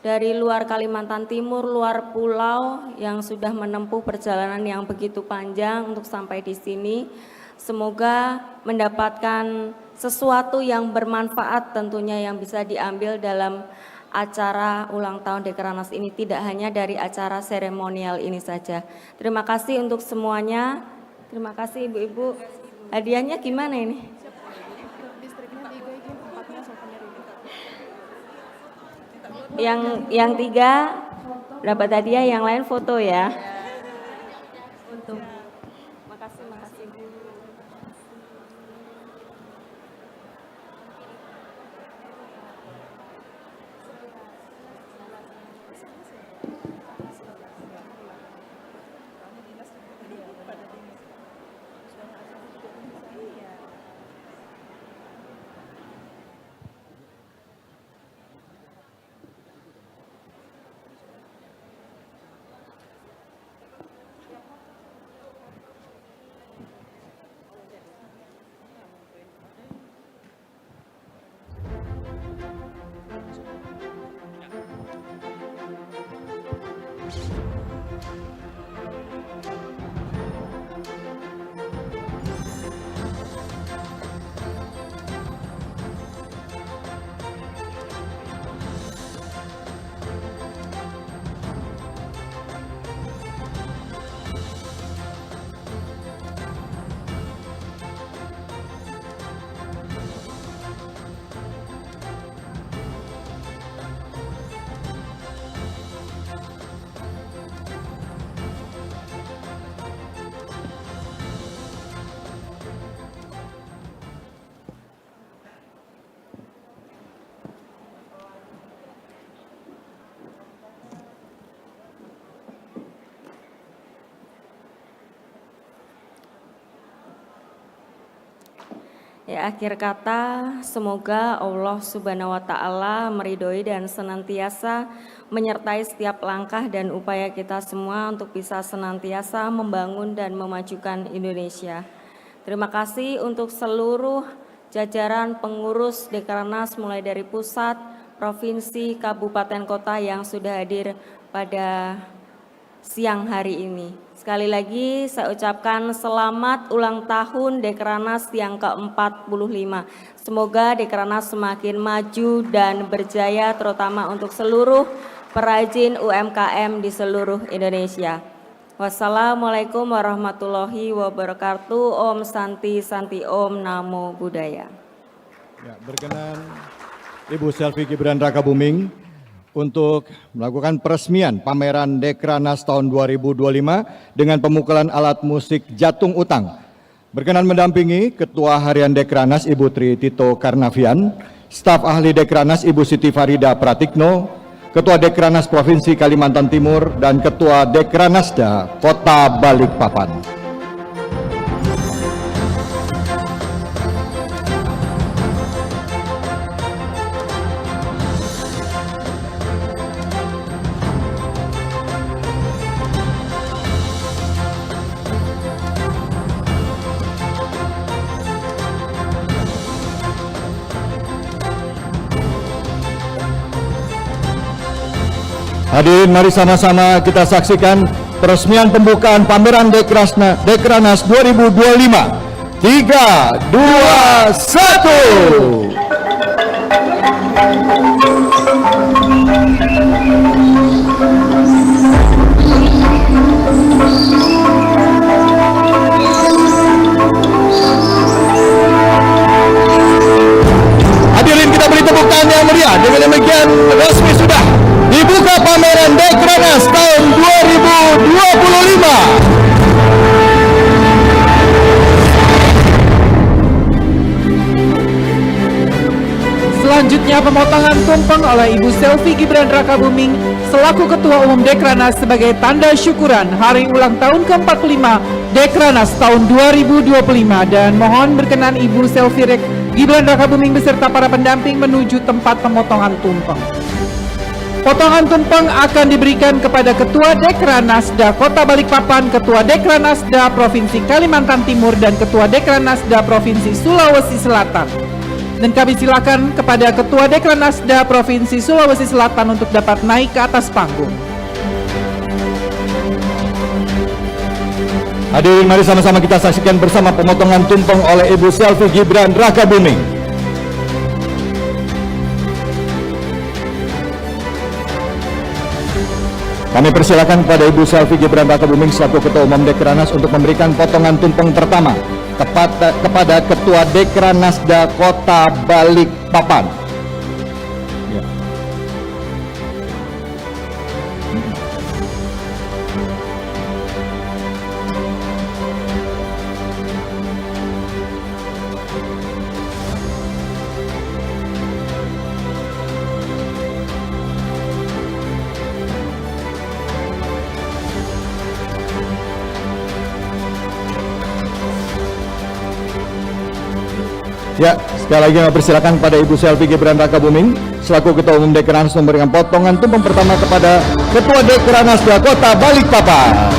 dari luar Kalimantan Timur, luar pulau yang sudah menempuh perjalanan yang begitu panjang untuk sampai di sini. Semoga mendapatkan sesuatu yang bermanfaat tentunya yang bisa diambil dalam acara ulang tahun Dekranas ini, tidak hanya dari acara seremonial ini saja. Terima kasih untuk semuanya. Terima kasih Ibu-ibu. Hadiahnya gimana ini? Yang 3 dapat hadiah, yang lain foto ya. Makasih. Akhir kata, semoga Allah Subhanahu wa Ta'ala meridhoi dan senantiasa menyertai setiap langkah dan upaya kita semua untuk bisa senantiasa membangun dan memajukan Indonesia. Terima kasih untuk seluruh jajaran pengurus Dekranasda mulai dari pusat, provinsi, kabupaten, kota yang sudah hadir pada siang hari ini. Sekali lagi saya ucapkan selamat ulang tahun Dekranasda yang ke-45. Semoga Dekranasda semakin maju dan berjaya, terutama untuk seluruh perajin UMKM di seluruh Indonesia. Wassalamualaikum warahmatullahi wabarakatuh. Om Santi Santi Om Namo Buddhaya. Ya, berkenan Ibu Selvi Gibran Rakabuming untuk melakukan peresmian pameran Dekranasda tahun 2025 dengan pemukulan alat musik Jatung Utang. Berkenan mendampingi Ketua Harian Dekranasda Ibu Tri Tito Karnavian, staf ahli Dekranasda Ibu Siti Farida Pratikno, Ketua Dekranasda Provinsi Kalimantan Timur, dan Ketua Dekranasda Kota Balikpapan. Hadirin, mari sama-sama kita saksikan peresmian pembukaan pameran Dekranasda 2025. 3, 2, 1. Hadirin, kita beri tepuk tangan yang meriah. Dengan demikian resmi sudah dibuka pameran Dekranasda tahun 2025. Selanjutnya pemotongan tumpeng oleh Ibu Selvi Gibran Rakabuming selaku Ketua Umum Dekranasda sebagai tanda syukuran hari ulang tahun ke-45 Dekranasda tahun 2025, dan mohon berkenan Ibu Selvi Gibran Rakabuming beserta para pendamping menuju tempat pemotongan tumpeng. Potongan tumpeng akan diberikan kepada Ketua Dekranasda Kota Balikpapan, Ketua Dekranasda Provinsi Kalimantan Timur, dan Ketua Dekranasda Provinsi Sulawesi Selatan. Dan kami silakan kepada Ketua Dekranasda Provinsi Sulawesi Selatan untuk dapat naik ke atas panggung. Hadirin, mari sama-sama kita saksikan bersama pemotongan tumpeng oleh Ibu Selvi Gibran Rakabuming. Kami persilakan kepada Ibu Selvi Gibran Rakabuming selaku Ketua Umum Dekranasda untuk memberikan potongan tumpeng pertama kepada Ketua Dekranasda Kota Balikpapan. Ya. Ya, sekali lagi kami persilakan kepada Ibu Selvi Gibran Rakabuming selaku Ketua Umum Dekranasda memberikan potongan tumpeng pertama kepada Ketua Dekranasda Kota Balikpapan.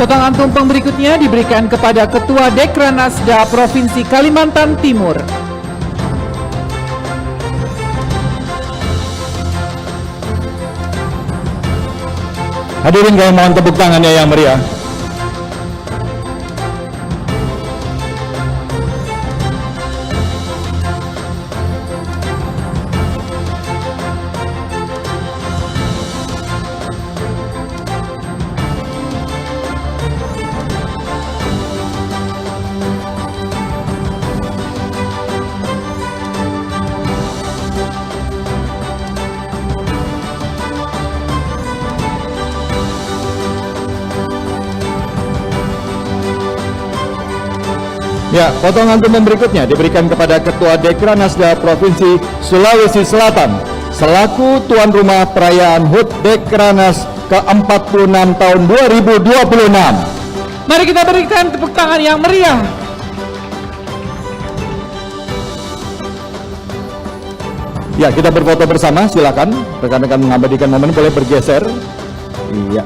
Potongan tumpeng berikutnya diberikan kepada Ketua Dekranasda Provinsi Kalimantan Timur. Hadirin, kami mohon tepuk tangannya yang meriah. Ya, potongan tumpeng berikutnya diberikan kepada Ketua Dekranasda Provinsi Sulawesi Selatan selaku tuan rumah perayaan HUT Dekranas ke-46 tahun 2026. Mari kita berikan tepuk tangan yang meriah. Ya, kita berfoto bersama, silakan. Rekan-rekan mengabadikan momen boleh bergeser. Iya.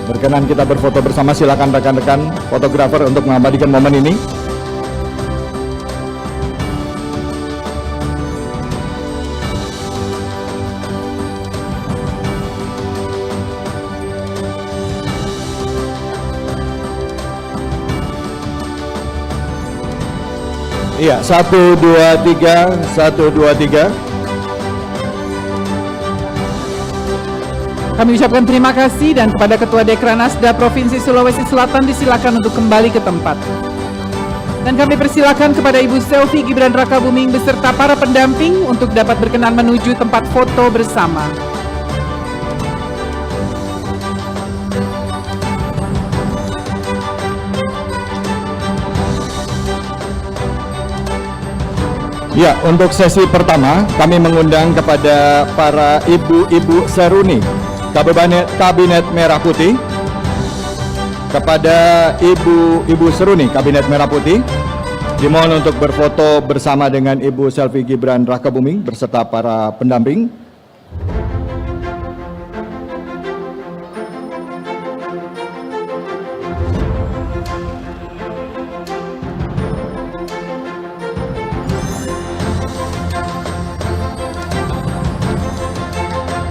Berkenan kita berfoto bersama, silakan rekan-rekan fotografer untuk mengabadikan momen ini. Iya, 1, 2, 3, 1, 2, 3. Kami ucapkan terima kasih dan kepada Ketua Dekranasda Provinsi Sulawesi Selatan disilakan untuk kembali ke tempat. Dan kami persilakan kepada Ibu Selvi Gibran Rakabuming beserta para pendamping untuk dapat berkenan menuju tempat foto bersama. Ya, untuk sesi pertama kami mengundang kepada para ibu-ibu seruni Kabinet Merah Putih, kepada ibu-ibu seruni Kabinet Merah Putih dimohon untuk berfoto bersama dengan Ibu Selvi Gibran Rakabuming beserta para pendamping.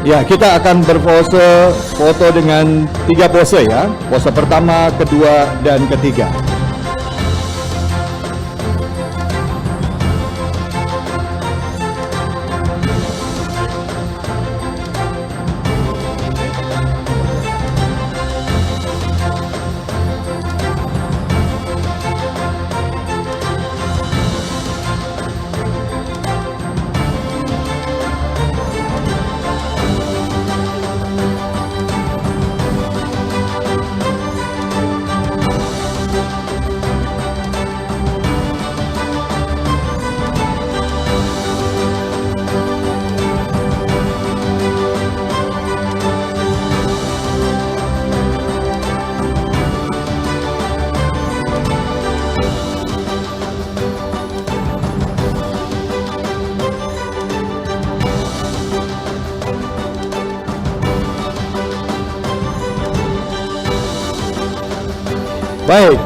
Ya, kita akan berpose foto dengan 3 pose ya. Pose pertama, kedua, dan ketiga. Baik,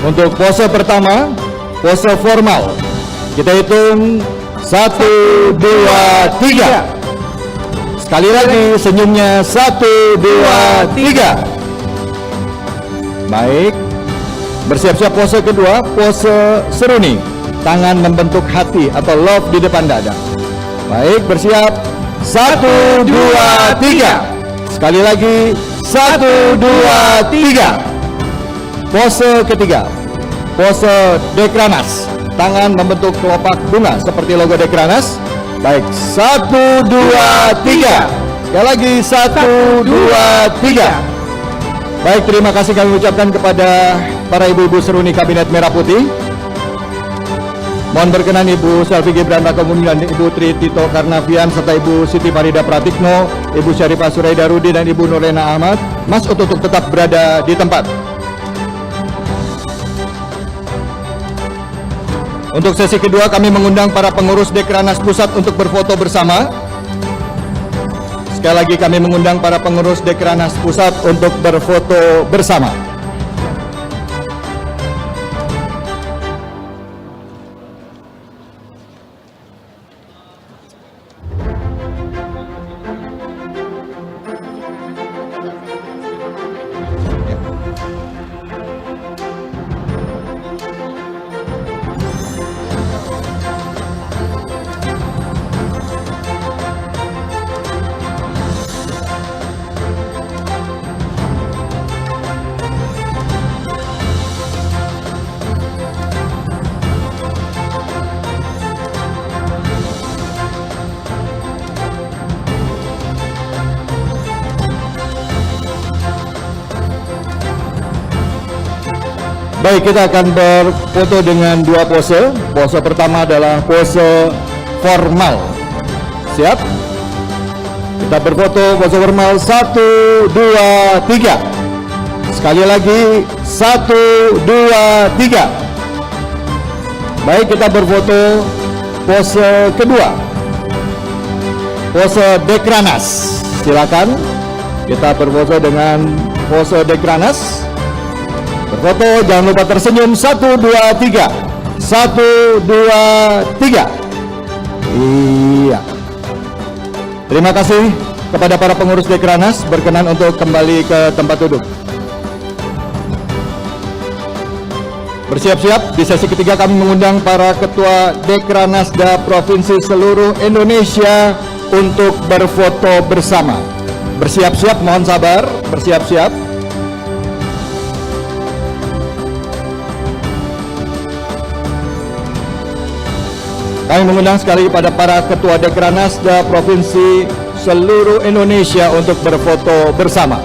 untuk pose pertama, pose formal. Kita hitung 1, 2, 3. Sekali lagi senyumnya 1, 2, 3. Baik, bersiap-siap pose kedua, pose seruni. Tangan membentuk hati atau love di depan dada. Baik, bersiap 1, 2, 3. Sekali lagi 1, 2, 3. Pose ketiga, pose Dekranas. Tangan membentuk kelopak bunga seperti logo Dekranas. Baik, 1, 2, 3. Sekali lagi 1, 2, 3. Baik, terima kasih kami ucapkan kepada para ibu-ibu seruni Kabinet Merah Putih. Mohon berkenan Ibu Selvi Gibran Rakabuming dan Ibu Tri Tito Karnavian serta Ibu Siti Farida Pratikno, Ibu Syarifah Suraidarudi dan Ibu Nurlena Ahmad, Mas untuk tetap berada di tempat. Untuk sesi kedua kami mengundang para pengurus Dekranas Pusat untuk berfoto bersama. Sekali lagi kami mengundang para pengurus Dekranas Pusat untuk berfoto bersama. Baik, kita akan berfoto dengan dua pose. Pose pertama adalah pose formal. Siap? Kita berfoto pose formal 1, 2, 3. Sekali lagi 1, 2, 3. Baik, kita berfoto pose kedua. Pose Dekranas. Silakan. Kita berfoto dengan pose Dekranas. Berfoto, jangan lupa tersenyum. 1, 2, 3. 1, 2, 3. Iya. Terima kasih kepada para pengurus Dekranas, berkenan untuk kembali ke tempat duduk. Bersiap-siap, di sesi ketiga kami mengundang para ketua Dekranasda Provinsi seluruh Indonesia untuk berfoto bersama. Bersiap-siap, mohon sabar, bersiap-siap. Kami mengundang sekali kepada para ketua Dekranasda Provinsi seluruh Indonesia untuk berfoto bersama.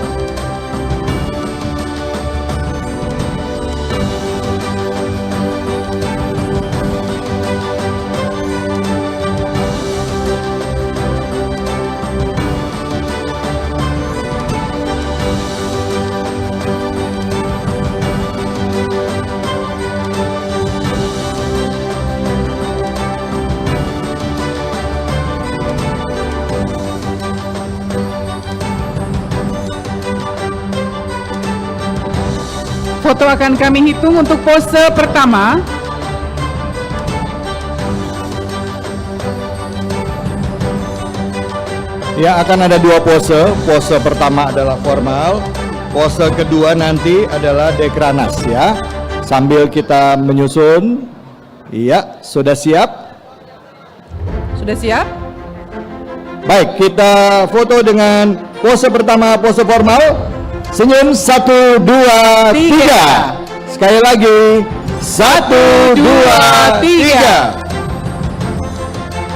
Foto akan kami hitung untuk pose pertama. Ya, akan ada dua pose. Pose pertama adalah formal, pose kedua nanti adalah Dekranas ya. Sambil kita menyusun. Iya, sudah siap? Sudah siap? Baik, kita foto dengan pose pertama, pose formal. Senyum 1, 2, 3. Sekali lagi 1, 2, 3.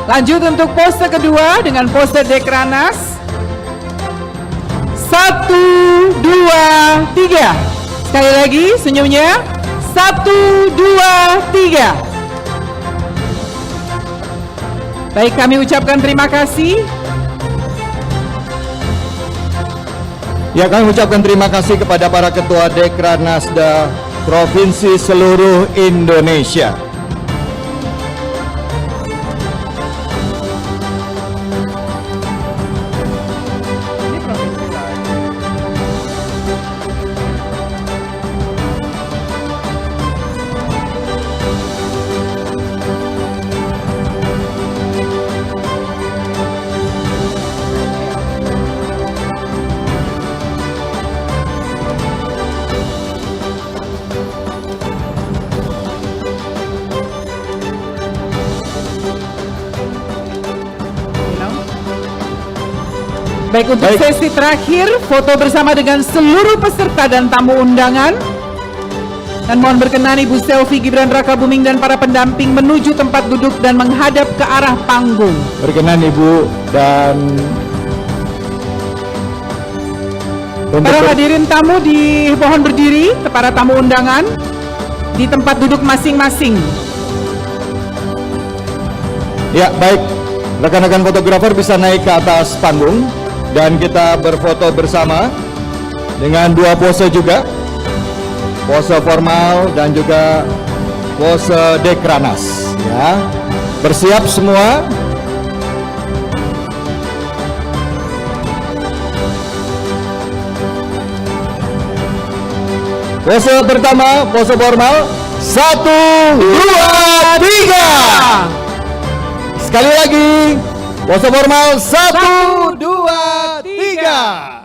Lanjut untuk pose kedua dengan pose Dekranas. 1, 2, 3. Sekali lagi senyumnya. 1, 2, 3. Baik, kami ucapkan terima kasih. Ya, kami ucapkan terima kasih kepada para ketua Dekranasda Provinsi seluruh Indonesia. Baik, untuk sesi terakhir, foto bersama dengan seluruh peserta dan tamu undangan. Dan mohon berkenan Ibu Selvi Gibran Rakabuming dan para pendamping menuju tempat duduk dan menghadap ke arah panggung. Berkenan Ibu dan para hadirin tamu dimohon berdiri, para tamu undangan di tempat duduk masing-masing. Ya, baik. Rekan-rekan fotografer bisa naik ke atas panggung. Dan kita berfoto bersama dengan dua pose juga, pose formal dan juga pose Dekranas ya. Bersiap semua. Pose pertama, pose formal. 1, 2, 3. Sekali lagi. Pose formal 1, 2, 3.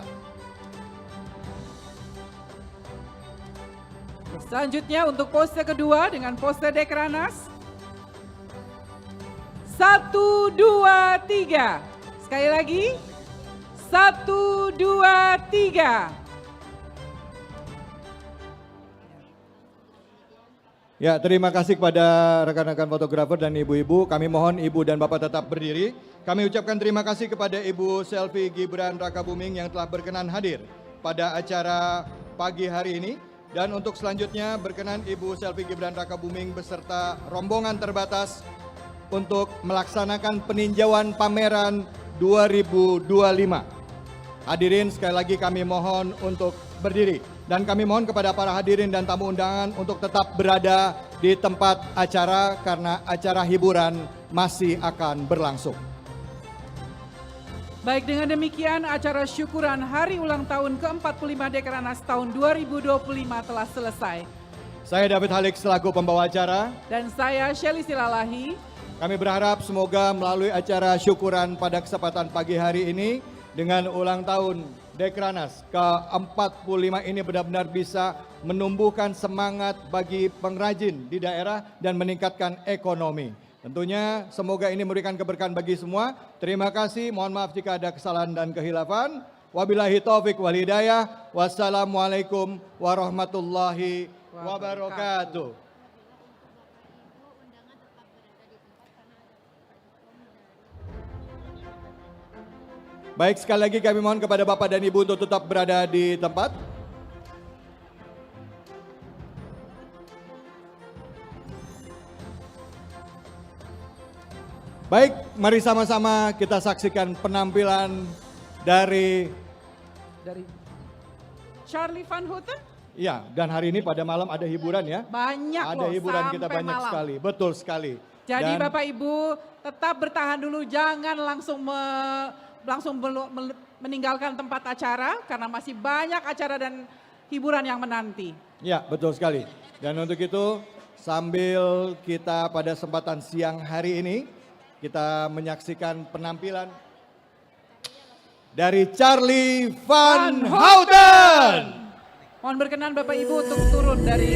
Selanjutnya untuk pose kedua dengan pose Dekranas. 1, 2, 3. Sekali lagi. 1, 2, 3. Ya, terima kasih kepada rekan-rekan fotografer dan ibu-ibu. Kami mohon ibu dan bapak tetap berdiri. Kami ucapkan terima kasih kepada Ibu Selvi Gibran Rakabuming yang telah berkenan hadir pada acara pagi hari ini. Dan untuk selanjutnya berkenan Ibu Selvi Gibran Rakabuming beserta rombongan terbatas untuk melaksanakan peninjauan pameran 2025. Hadirin, sekali lagi kami mohon untuk berdiri. Dan kami mohon kepada para hadirin dan tamu undangan untuk tetap berada di tempat acara karena acara hiburan masih akan berlangsung. Baik, dengan demikian acara syukuran hari ulang tahun ke-45 Dekranas tahun 2025 telah selesai. Saya David Halik selaku pembawa acara. Dan saya Shelly Silalahi. Kami berharap semoga melalui acara syukuran pada kesempatan pagi hari ini dengan ulang tahun Dekranas ke-45 ini benar-benar bisa menumbuhkan semangat bagi pengrajin di daerah dan meningkatkan ekonomi. Tentunya semoga ini memberikan keberkahan bagi semua. Terima kasih, mohon maaf jika ada kesalahan dan kehilafan. Wabillahi taufik wal hidayah. Wassalamualaikum warahmatullahi wabarakatuh. Baik, sekali lagi kami mohon kepada Bapak dan Ibu untuk tetap berada di tempat. Baik, mari sama-sama kita saksikan penampilan dari Charlie Van Houten. Ya, dan hari ini pada malam ada hiburan ya. Banyak ada loh, hiburan sampai kita banyak malam. sekali, betul sekali. Jadi Dan Bapak Ibu tetap bertahan dulu, jangan langsung meninggalkan tempat acara karena masih banyak acara dan hiburan yang menanti. ya, betul sekali. Dan untuk itu sambil kita pada kesempatan siang hari ini kita menyaksikan penampilan dari Charlie Van Houten. Mohon berkenan Bapak Ibu untuk turun dari